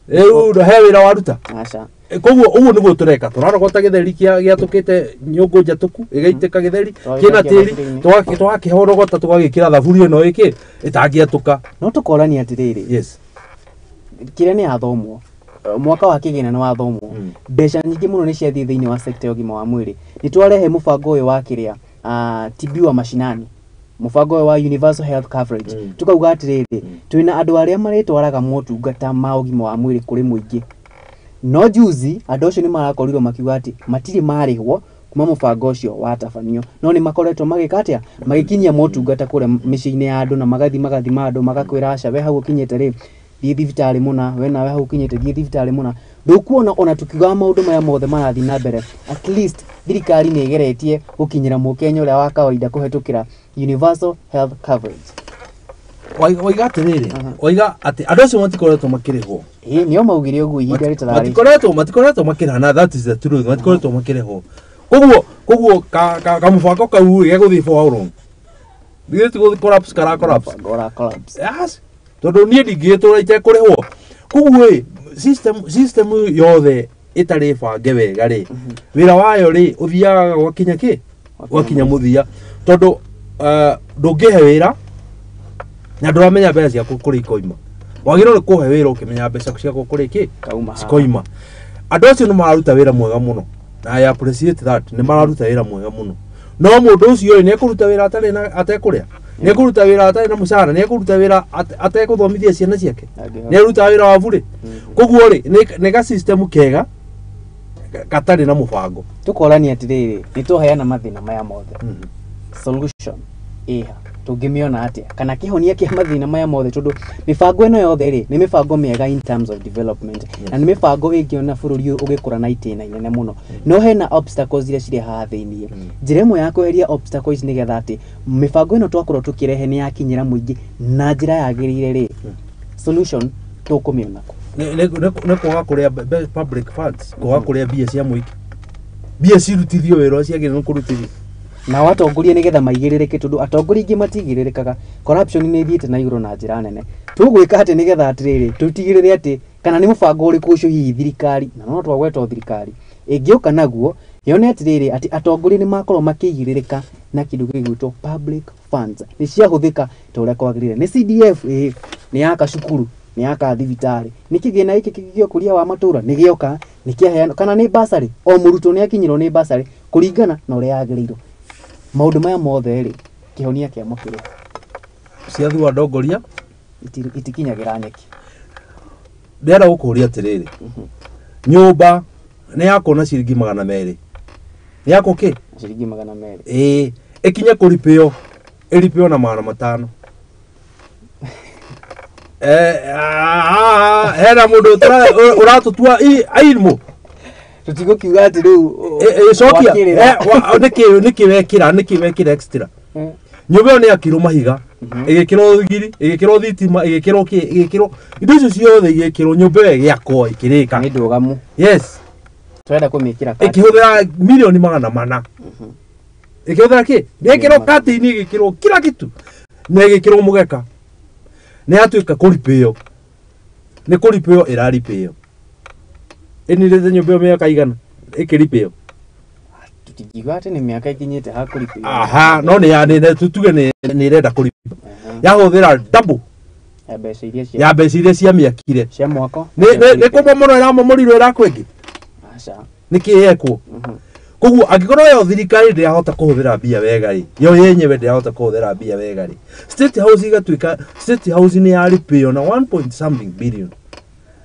rĩu he wĩra waruta aca koguo ũguo nĩguo tũreka tũrarogota gĩtheri gĩatũkĩte nyũngũ njatũku ĩgaitĩka gĩtheri kĩna tĩri twakĩhorogota tũgagĩkĩra thaburia ĩno ĩkĩ ĩtangĩatũka no tũkorania atĩrĩrĩ yes kĩrĩa nĩ athomwo mwaka wa kĩgĩna nĩ wathomwo mbeca nyingĩ mũno nĩ ciathiĩ thĩinĩ wa sector ya ũgima wa mwĩrĩ nĩ twarehe mũbango ũyũ wa kĩrĩa TB wa mashinani mũbango ũyũ wa universal health coverage tukauga atĩrĩrĩ twĩna andũ arĩa marĩtwaraga motungata ma ũgima wa mwĩrĩ kũrĩ mũingĩ no juzi andũ acio nĩ marakorirwo makiuga atĩ matirĩ marĩhwo kuma mũbango ũcio wa tabanio no nĩ makoretwo magĩka atĩa magĩkinyia motungata kũrĩa mĩciĩ-inĩ ya andũ na magathima andũ magakwĩra aca we hau ũkinyĩte rĩ thiĩ thibitarĩ mũna we nawe hau ũkinyĩte thiĩ thibitarĩ mũna ndũkuona ona tukiuga maũndũ maya mothe marathiĩ na mbere at least thirikari nĩ ĩgeretie gũkinyĩra mũkenya ũrĩa wa kawaida kũhetũkĩra universal health coverage waiga atĩrĩrĩ waiga atĩ andũ acio matikoretwo makĩrĩhwo nĩo maugire ũguo ihinda rĩtararĩ matikoretwo makĩrĩha that is the truth matikoretwo makĩrĩhwo koguo kamũbango kau gegũthiĩ for how long thigĩ tigũthiĩ collapse yes tondũ niĩ ndingĩtũra itekũrĩhwo koguo system yothe ĩtarĩ bange wega rĩ wĩra wayo rĩ ũthiaga gwakinya mũthia tondũ ndũngĩhe wĩra na ndũramenya mbeca ciaku kũrĩ ikoima wagĩrĩirwo nĩ kũhe wĩra ũkĩmenya mbeca ciaku kũrĩ cikoima andũ acio nĩ mararuta wĩra mwega mũno na I appreciate that nĩ mararuta wĩra mwega mũno no mũndũ ũcio nĩ ekũruta wĩra atekũrĩa nĩ ekũruta wĩra atarĩ na mũcara nĩ ekũruta wĩra atekũthomithia ciana ciake nĩ eruta wĩra wa bure koguo rĩ nĩ ga system kega gatarĩ na mũbango tũkorania atĩrĩrĩ nĩ tũheana mathĩna maya mothe solution ĩha tũngĩmĩona atĩa kana kĩhonia kĩa mathĩna maya mothe tondũ mĩbango ĩno yothe rĩ nĩ mĩbango mĩega in terms of development na nĩ mĩbango ĩngĩona bũrũri ũyũ ũgĩkũra na itĩna inene mũno no hena obstacles iria cirĩ haha thĩinĩ njĩra ĩmwe ya kweheria obstacles nĩgetha atĩ mĩbango ĩno twakorwo tũkĩrehe nĩ yakinyĩra mũingĩ na njĩra yagĩrĩire rĩ solution tũkũmĩona nĩ kwaga kũrĩa public funds kwaga kũrĩa mbia cia mũingĩ mbia cirutithio wĩra ciagĩrĩirwo kũrutithio na watongoria nĩgetha maigĩrĩrĩke tondũ atongoria ingĩ matigĩrĩrĩkaga corruption nĩ ĩthiĩte na igũrũ na njĩra nene tũgwĩka atĩ nĩgetha atĩrĩrĩ tũtigĩrĩre atĩ kana nĩ mũbango ũrĩkũ ũcio hihi thirikari na no twagwetwo thirikari ĩngĩũka naguo yone atĩrĩrĩ atĩ atongoria nĩ makorwo makĩigĩrĩrĩka na kĩndũ gĩgwĩtwo public funds nĩ ciahũthĩka ta ũrĩa kwagĩrĩire nĩ CDF nĩ yaka cukuru nĩ yaka thibitarĩ nĩ kĩgĩna gĩkĩ gĩa ũkũria wa matũũra nĩ gĩoka nĩ kĩaheana kana nĩ basarĩ o mũrutwo nĩ akinyĩrwo nĩ basarĩ kũringana na ũrĩa yagĩrĩirwo maũndũ maya mothe rĩ kĩhonia kĩa mũkĩrĩ ciathua ndongoria itikinyagĩra nyeki ndĩrenda gũkũria atĩrĩrĩ nyũmba nĩ yakwo na ciringi 200 nĩ yakwo kĩ ciringi 200 ĩkinye kũripĩo ĩripĩo na 500 hena mũndũ ũratũtua aimũ tũtigũkiuga atĩ rĩu cokia nĩkĩ wekĩra extra nyũmba ĩyo nĩ yakirwo mahiga ĩgĩkĩrwo thigiri ĩgĩkĩrwo thitima ĩgĩkĩrwo indo icio ciothe igĩkĩrwo nyũmba ĩyo ĩgĩakwo ĩkĩrĩka nĩ ndũgamu yes twenda kũmĩkĩra ĩkĩhũthĩra milioni 400 ĩkĩhũthĩra kĩ ĩgĩkĩrwo kati-inĩ ĩgĩkĩrwo kila kitu na ĩgĩkĩrwo mũgeka nĩ yatuĩka kũripĩo nĩ kũripĩo ĩraripĩo ĩnirĩte nyũmba ĩyo mĩaka igana ĩkĩripĩo tũtingiuga atĩ nĩ mĩaka ikinyĩte ha kũripĩo no nĩ tuge nĩ ĩrenda kũripĩo yahũthĩra double ya mbeca iria ciamĩakire cia mwako nĩ kũmomorwo ĩramomorirwo ĩrakwengĩ nĩkĩ yekwo koguo angĩkorwo yo thirikari ndĩrahota kũhũthĩra mbia wega rĩ yo yenyewe ndĩrahota kũhũthĩra mbia wega rĩ state house igatuĩka state house nĩ yaripĩo na 1.something billion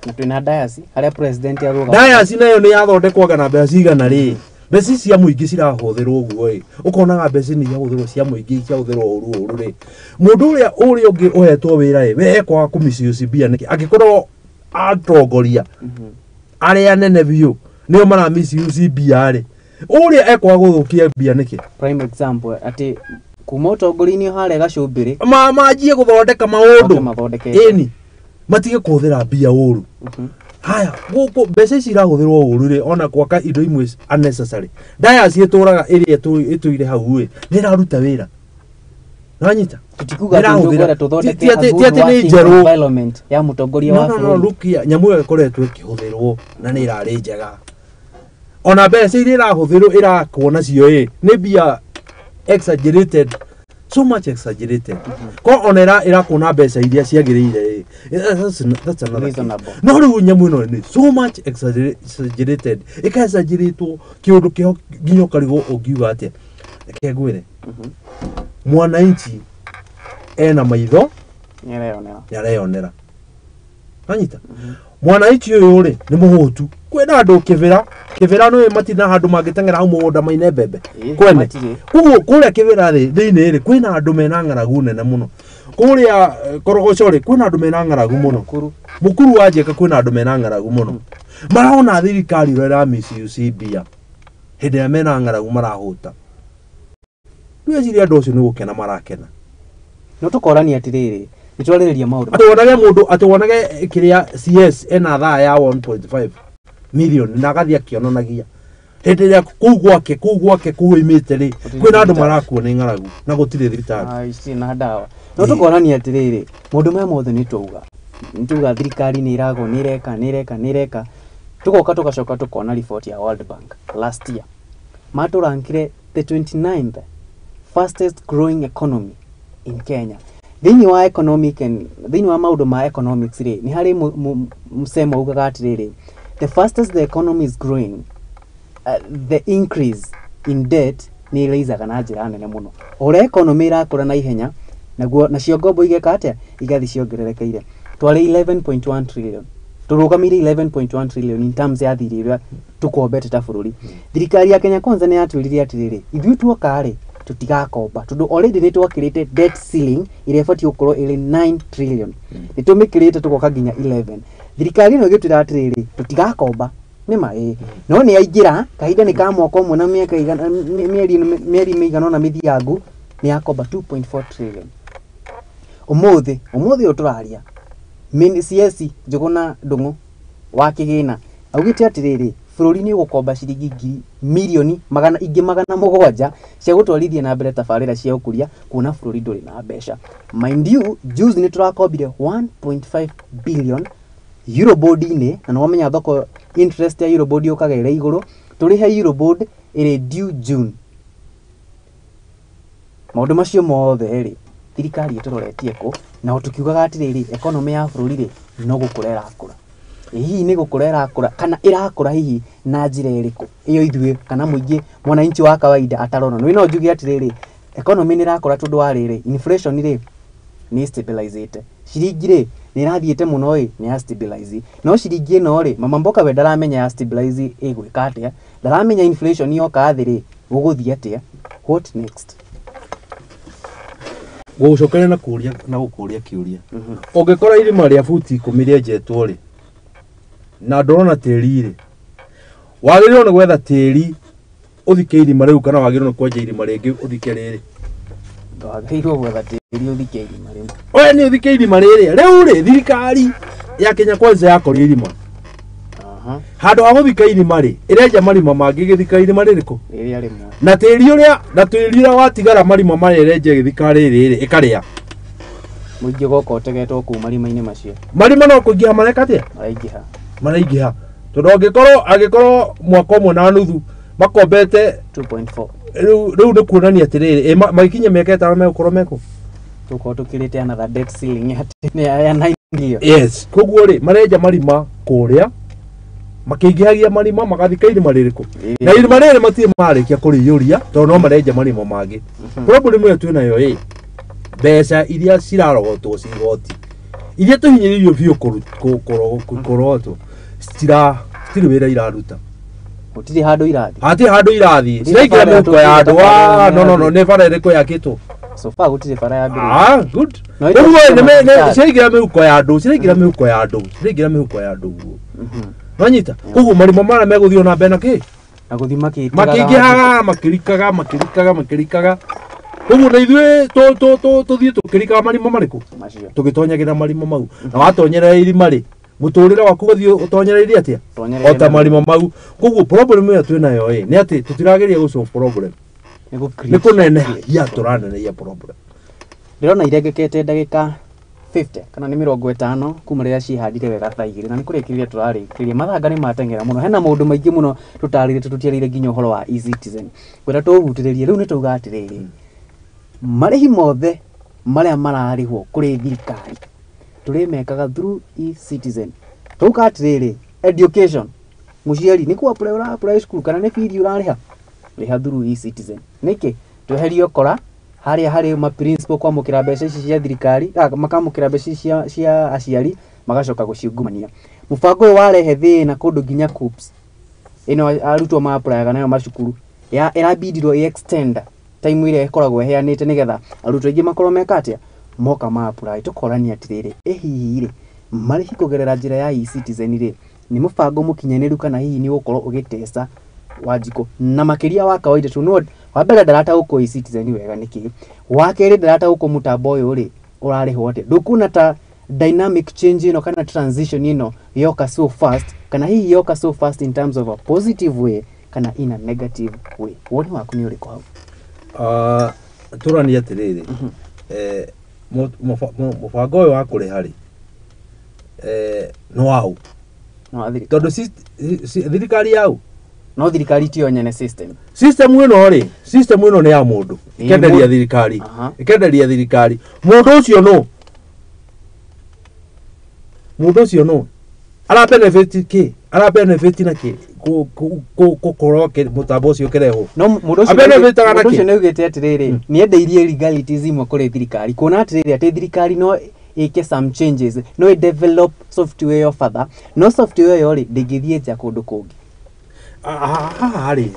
na twĩna dayasi harĩa president arũga dayasi nayo nĩ yathondekwaga na mbeca cigana rĩ mbeca cia mũingĩ cirahũthĩrwo ũguo rĩ ũkonaga mbeca nĩ ciahũthĩrwo cia mũingĩ ciahũthĩrwo ũru rĩ mũndũ ũrĩa ũngĩ ũhetwo wĩra rĩ we ekwaga kũmisuse mbia nĩkĩ angĩkorwo atongoria arĩa nene biũ nĩo maramisusi mbia rĩ ũrĩa ekwaga gũthũkia mbia nĩkĩ prime example atĩ kuma ũtongoria-inĩ harĩa gacũmbĩrĩ manjie gũthondeka maũndũ ĩni matige kũhũthĩra mbia ũru haya gũkũ mbeca ici irahũthĩrwo ũru rĩ ona gwaka indo imwe unnecessary dayasi ĩtũraga ĩrĩa ĩtũire hau rĩ nĩ ĩraruta wĩra Nanyita tutikuga tungora tuthondeke environment ya mutongoria wa bũrũri. No lukia nyamu ĩkoretwo ĩkĩhũthĩrwo na nĩ irarĩ njega. Ona mbeca iria irahũthĩrwo irakwo nacio nĩ mbia exaggerated, so much exaggerated. Ko ona irakwo na mbeca iria ciagĩrĩire that's another thing. No rĩu nyamu ĩno nĩ so much exaggerated, ĩkaexaggeratwo kĩũndũ kĩho nginya ũkarigwo ũngiuga atĩa. Reke ngwĩre mwananchi ena maitho nĩareyonera. Nanyita mwananchi ũyũ rĩ nĩ mũhũtu. Kwĩna andũ kĩbĩra no matina handũ mangĩteng'era hau mũgũnda maine mbembe kwene. Koguo kũrĩa kĩbĩra thĩinĩ rĩ kwĩna andũ mena ng'aragu nene mũno. Kũrĩa Korogoco rĩ kwĩna andũ mena ng'aragu mũno. Mũkuru wa Njeka kwĩna andũ mena ng'aragu mũno. Marona thirikari ũrĩa misuse mbia hĩndĩ ĩrĩa mena ng'aragu marahũta. Rĩu andũ acio nĩ gũkena marakena. No tũkorania atĩrĩrĩ nĩtwarĩrĩria maũndũ. Atĩ kĩrĩa CS ena thaa ya 1.5 million na agathia kĩononagia. Hĩndĩ ĩrĩa kũu gwake kũimĩte rĩ kwĩna andũ marakuo nĩ ng'aragu na gũtirĩ thibitarĩ. Ici na ndawa. No tũkorania atĩrĩrĩ mũndũ maya mothe nĩtuga thirikari nĩ irago nĩ ireka. Tugoka tugacoka tukona report ya World Bank last year. Matũrankire the 29th fastest growing economy in Kenya. Thĩinĩ wa thĩinĩ wa maũndũ ma economics rĩ nĩ harĩ msemo ugaga atĩrĩrĩ the fastest the economy is growing the increase in debt nĩ ĩraisaga na njĩra nene mũno. Ũrĩa economy irakũra na ihenya nacio ngombo igeka atĩa igathi ciongererekeire. Twarĩ 11.1 trillion. Tũrũgamire 11.1 trillion in terms ya thirĩ ĩrĩa tũkombete ta bũrũri. Thirikari ya Kenya Kwanza nĩ yatwĩrire atĩrĩrĩ ithuĩ tuoka rĩ tutigakomba tondu already nĩ twakĩrĩte debt ceiling ĩrĩa ĩbatiĩ gũkorwo ĩrĩ 9 trillion. Nĩ tũmĩkĩrĩte tũgoka nginya 11. Thirikari ĩno ĩgĩtwĩra atĩrĩrĩ tutigakomba nĩma no nĩ yaingĩra kahinda nĩ ka mwaka ũmwe na mĩeri mĩigana ona mĩthiangu nĩ yakomba 2.4 trillion. Umuthi ũyũ tũraria CS Njũgũna Ndung'u wa kĩgĩna augĩte atĩrĩrĩ bũrũri nĩ ũgũkomba ciringi mirioni magana 700 cia gũtwarithia na mbere tabarĩra cia ũkũria kuona bũrũri ndũrĩ na mbeca. Mind you juice nĩ tũrakombire 1.5 billion Eurobond-inĩ na no wamenya thoko interest ya Eurobond ũkagera igũrũ tũrĩhe Eurobond ĩrĩ due June. Maũndũ macio mothe rĩ thirikari ĩtũroretie kũ na tũkiugaga atĩrĩrĩ economy ya bũrũri rĩ no gũkũra ĩrakũra. Hihi nĩ gũkũra ĩrakũra kana ĩrakũra hihi na njĩra ĩrĩkũ ĩyo ithuĩ kana mũingĩ mwananchi wa kawaida atarona. No njuge atĩrĩrĩ economy nĩ ĩrakũra tondũ wa rĩrĩ inflation rĩ nĩ stabilizate. Ciringi rĩ nĩ ĩrathiĩte mũno nĩ ya stabilize. No ciringi ĩno rĩ mama mboka we ndaramenya ya stabilize ĩgwĩka atĩa. Ndaramenya inflation yoka thĩ rĩ gũgũthiĩ atĩa. What next? Gũcokeria na gũkũria kĩũria. Ũngĩkora irima rĩa futi 10 rĩenjetwo rĩ na ndorona tĩri rĩ wagĩrĩirwo nĩ gwetha tĩri ũthike irima rĩu kana wagĩrĩirwo nĩ kwenja irima rĩngĩ ũthike rĩrĩ. Wagĩrĩirwo gwetha tĩri ũthike irima rĩu. Oya nĩ ũthike irima rĩrĩ rĩu rĩ thirikari ya Kenya Kwanza yakoria irima. Handũ ha gũthika irima rĩ ĩrenja marima mangĩ gĩthika irima rĩrĩkũ rĩrĩa rĩmwe na tĩri ũrĩa watigara marima marĩa ĩrenja gĩthika rĩrĩ ĩkarĩa. Mũingĩ goko ũtegetwo kuu marima-inĩ macio. Marima no kũingĩha mareka atĩa? Maraingĩha. Tondũ angĩkorwo mwaka ũmwe na nuthu makombete 2.4 rĩu nĩ kuonania atĩrĩrĩ magĩkinya mĩaka 5 megũkorwo meko. Tũkorwo tũkĩrĩte another debt ceiling ya 9 million. Yes, koguo rĩ marenja marima kũrĩa makĩingĩhagia marima magathika irima rĩrĩkũ. Na irima rĩrĩ matirĩ marĩkia kũrĩiyũria tondũ no marenja marima mangĩ. Problem ĩyo twĩnayo mbeca iria cirarogotwo cigoti iria tũhinyĩrĩirio biũ kũrogotwo citirĩ wĩra iraruta. Gũtirĩ handũ irathi. Hatirĩ handũ irathi. Ciraingĩra mĩhuko ya andũ. No nĩ bara ĩrĩkũ yakĩtwo. So far gũtirĩ bara ya mbere. Good. Rĩu ciraingĩra mĩhuko ya andũ. Ciraingĩra mĩhuko ya andũ. Wanyita. Koguo marima marĩa megũthiĩ na mbere na kĩ? Na gũthi makĩingĩhaga makĩrikaga. Koguo na ithuĩ tũthiĩ tũkĩrikaga marima marĩkũ? Tũgĩtonyagĩra marima mau. Na watonyerera irima rĩ mũtũrĩre waku ũthiĩ ũtonyereire atĩa? O ta marima mau. Koguo problem ĩyo twĩnayo nĩ atĩ tũtirageria gũsolve problem. Nĩ kũnenehia tũranenehia problem. ndirona iregekete ndagika 50 kana ni 50 kuma rĩrĩa cihandire wega thaa 2 na nĩ kũrĩkĩrĩria tũrarĩkĩrĩria mathanga nĩ matengera mũno hena maũndũ maingĩ mũno tũtarĩrĩte tũtiarĩire nginya ũhoro wa e-citizen kwenda tũhutĩrĩrie rĩu nĩ tũuga atĩrĩrĩ marĩhi mothe marĩa mararĩhwo kũrĩ thirikari tũrĩmekaga through e-citizen tũuga atĩrĩrĩ education mũciari nĩ ku apply school kana nĩ fees ũrarĩha rĩha through e-citizen nĩkĩ tweherio kora harĩ ma principal kwamũkĩra mbeca ici cia thirikari makamũkĩra mbeca cia aciari magacoka gũciungumania mũbango ũyũ warehe thĩna kũndũ nginya COOPS ino arutwo ma apply nayo macukuru ĩrabidirwo extend time ĩrĩa ĩkoragwo ĩheanĩte nĩgetha arutwo aingĩ makorwo mekatia moka ma apply tũkorania atĩrĩrĩ hihi rĩ marĩhi kũgerera njĩra ya e-citizen rĩ nĩ mũbango mũkinyanĩru kana hihi nĩ gũkorwo ũgĩtesa Wanjikũ na makĩria wa kawaida tu no wa mbere ndarata gũkũ e-citizen wega nĩkĩ wa kerĩ ndarata gũkũ mũtambo ũyũ rĩ ũrarĩhwo atĩa ndũkuna ta dynamic change ino kana transition ino yoka so fast kana hihi yoka so fast in terms of a positive way kana in a negative way woni waku nĩ ũrĩkũ hau turani atĩrĩrĩ mũbango ũyũ wa kũrĩha rĩ no wau tondũ thirikari yau no thirikari tiyo nyene system ĩno rĩ system ĩno nĩ ya mũndũ ikenderia thirikari ikenderia thirikari mũndũ ũcio no ara benefit na kĩ gũkorwo mũtambo ũcio ũkĩrehwo no mũndũ ũcio nĩ ugĩte atĩrĩrĩ nĩ endeirie legalities imwe kũrĩ thirikari kuona atĩrĩrĩ atĩ thirikari no ike some changes no develop software of other no software yo rĩ ndĩngĩthiĩ nja kũndũ kũngĩ Hari.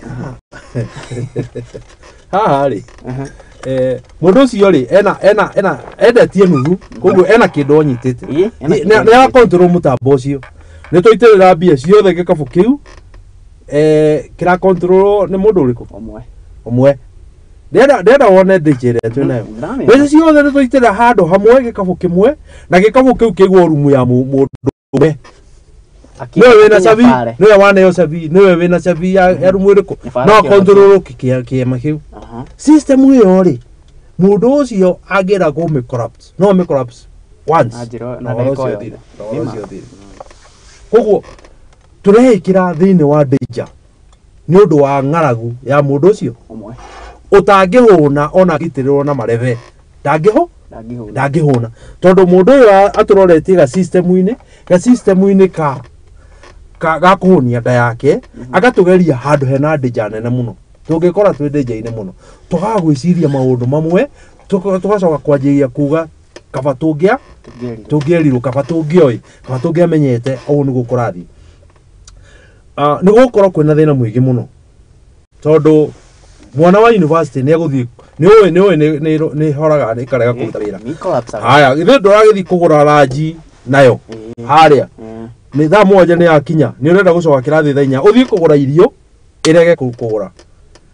Mũndũ ũcio rĩ endetie nuthu koguo ena kĩndũ onyitĩte nĩ ara control mũtambo ũcio nĩ tũitĩrĩra mbia ciothe gĩkabũ kĩu kĩra control nĩ mũndũ ũrĩkũ ũmwe ndĩrenda wone ndĩnjĩra twĩ nayo mbeca ciothe nĩ tũitĩrĩra handũ hamwe gĩkabũ kĩmwe na gĩkabũ kĩu kĩigwo rumu ya mũndũ ũmwe niwe wina cabi niwe waneo cabi niwe wina cabi ya rumu ĩrĩkũ no control kĩema kĩu system ĩyo rĩ mũndũ ũcio angĩra go me corrupt no me corrupt once koguo tũreĩkĩra thĩinĩ wa danger nĩ ũndũ wa ng'aragu ya mũndũ ũcio ũtangĩhũna ona gĩtĩrĩrwo na marebe ndangĩhũna tondũ mũndũ ũyũ atũroretie ga system-inĩ ga kũhũnia nda yake agatũgeria handũ hena danger nene mũno tũngĩkora twĩ danger-inĩ mũno tũkaga gwĩciria maũndũ mamwe tũgacoka kwanjĩrĩria kuga kaba tũngĩerirwo kaba tũngĩoĩ kaba tũngĩamenyete ũũ nĩguo kũrathiĩ nĩ gũkorwo kwĩna thĩna mũingĩ mũno tondũ mwana wa university nĩ egũthiĩ nĩ horaga nĩ karega kũruta wĩra haya ithuĩ ndũragĩthiĩ kũgũra ranji nayo harĩa nĩ thaa moja nĩ yakinya nĩ ũrenda gũcoka kĩrathi thaa 4 ũthiĩ kũgũra irio ĩrege kũgũra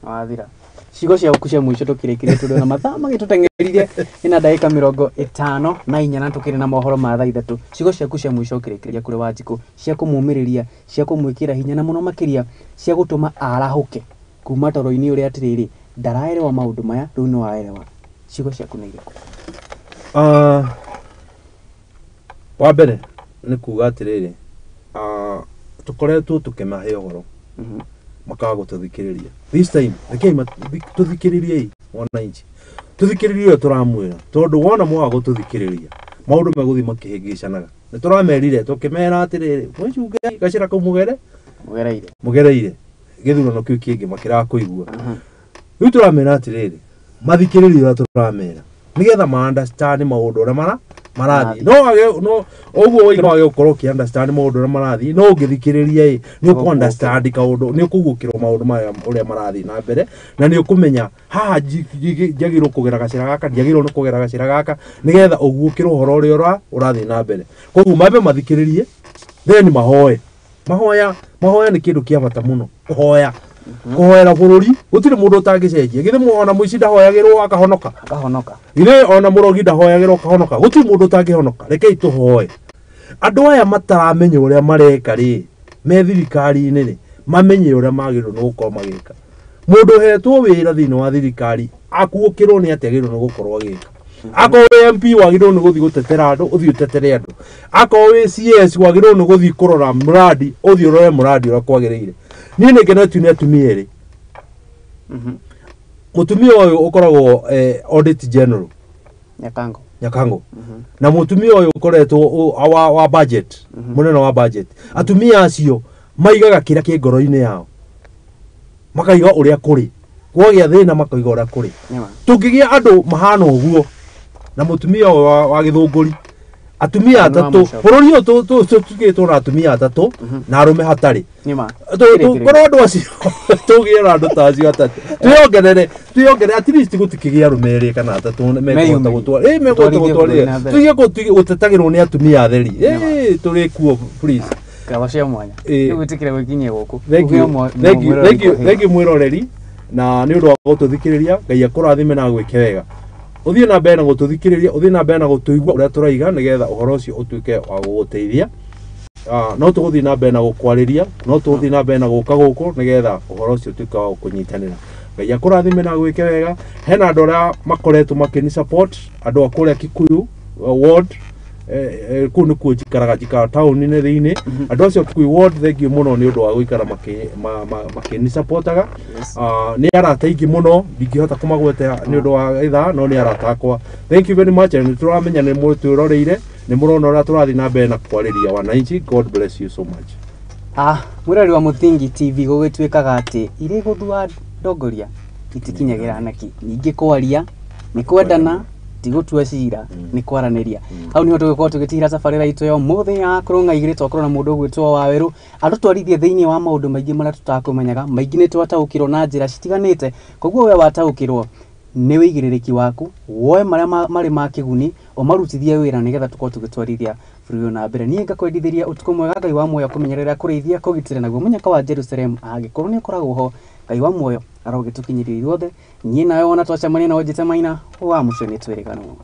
wathira cigo cia cia mũico tũkĩrĩkĩrie tondũ na mathaa magĩtũteng'eririe ina ndagĩka 54 na tũkĩrĩ na mohoro ma thaa 3 cigo ciaku cia mũico ũkĩrĩkĩria kũrĩ Wanjikũ cia kũmũmĩrĩria cia kũmwĩkĩra hinya na mũno makĩria cia gũtũma arahũke kuma toro-inĩ ũrĩa atĩrĩrĩ ndaraerewa maũndũ maya rĩu nĩ waerewa cigo ciaku nĩ irĩkũ wa mbere nĩ kuga atĩrĩrĩ tũkoretwo tũkĩmahe ũhoro makaga gũtũthikĩrĩria this time tũthikĩrĩrie wananchi tũthikĩrĩrie tũramwĩra tondũ wona mwaga gũtũthikĩrĩria maũndũ megũthiĩ makĩhĩngĩcanaga nĩ tũramerire tũkĩmera atĩrĩrĩ mwĩcunge gacĩra kau mũgereire gĩthurano kĩu kĩngĩ makĩraga kũigua rĩu tũramera atĩrĩrĩ mathikĩrĩrie ũrĩa tũramera nĩgetha ma understand maũndũ ũrĩa marathiĩ no ũguo wage gũkorwo ũkĩ understand maũndũ ũrĩa marathiĩ no ũngĩthikĩrĩria nĩ ũkũ understand kaũndũ nĩ ũkũguũkĩrwo maũndũ maya ũrĩa marathiĩ na mbere na nĩ ũkũmenya haha njagĩrĩirwo kũgera gacĩra gaka ndiagĩrĩirwo nĩ kũgera gacĩra gaka nĩgetha ũguũkĩrwo ũhoro ũrĩa ũrathiĩ na mbere koguo mambe mathikĩrĩrie then mahoya nĩ kĩndũ kĩa bata mũno kũhoera bũrũri gũtirĩ mũndũ ũtangĩcenjia githĩ ona mũici ndahoyagĩrwo akahonoka githĩ ona mũrogi ndahoyagĩrwo akahonoka gũtirĩ mũndũ ũtangĩhonoka rekei tũhoe andũ aya mataramenya ũrĩa mareka rĩ me thirikari-inĩ rĩ mamenye ũrĩa magĩrĩirwo nĩ gũkorwo magĩka mũndũ hetwo wĩra thĩinĩ wa thirikari akuũkĩrwo nĩ atĩ agĩrĩirwo nĩ gũkorwo agĩka ako MP wagirwo ni guthi gutetera andu uthi utetere andu ako CS wagirwo ni guthi kurora muradi uthi urore muradi ura kwagirire ni ngenatu ni atumia ri mutumia uyu ukoragwo audit general Nyakango na mutumia uyu ukoretwo wa budget munene wa budget atumia acio maigaga kira ki ngoro-ini yao makaiga uria kuri kwagia thina makaiga uria kuri tungigia andu mahana uguo na mutumia wa githunguri atumia atatu bururi uyu tukitwo na atumia atatu na arume hatari korwo andu acio tugira andu ta acio atatu tuyongerere at least gutikigia arume eri kana atatu megota gutwara megota gutwara tugie gutetagirwo ni atumia atheri turi kuo please kawacia mwanya gutikire gwikinyia guku thank you mwiroreri na ni undu wa gututhikiriria Ngai akurathime na gwike wega uthie na mbere na gututhikiriria uthie na mbere na gutuigua uria turaiga nigetha uhoro ucio utuike wa guguteithia no tuguthie na mbere na gukwariria no tuguthie na mbere na guka guku nigetha uhoro ucio utuike wa kunyitanira Ngai akurathime na gwike wega hena andu aria makoretwo makini support andu akuria Kikuyu ward kunu ku jikara town-ini thiini andu acio Kikuyu ward thank you muno ni undu wa guikara makini supportaga ni arata ingi muno ndingihota kumagweta ni undu wa itha no ni arata akwa thank you very much and turamenya ni muturoreire ni murona ura turathi na mbere na kwariria wananchi God bless you so much mwirori wa Muthingi TV gugituikaga ati iri guthua ndongoria itikinyagira naki ningi kwaria ni kwendana tigutua cira ni kwaraniria au ni hoto gukora tugitira tabarira itu yo muthi ya Kurung'A Igiri twakorwo na mundu gwitwo Waweru andu twarithie thiini wa maundu maingi maria tutakumenyaga maingi ni twataukirwo na njira citiganite koguo we wataukirwo ni wigirирiki waku woe maria mari ma kiguni o marutithie wira nigetha tukorwo tugitwarithia bũrũri na mbere nie ngakwendithiria utuko mwega Ngai wa muoyo kumenyerera kurithia kugitira naguo munyaka wa Jerusalem agikorwo ni koragwo ho Ngai wa muoyo arogitukinyiriria iruothe nie nawe wona twacemania na wajite maina wa mucio ni twiriganwo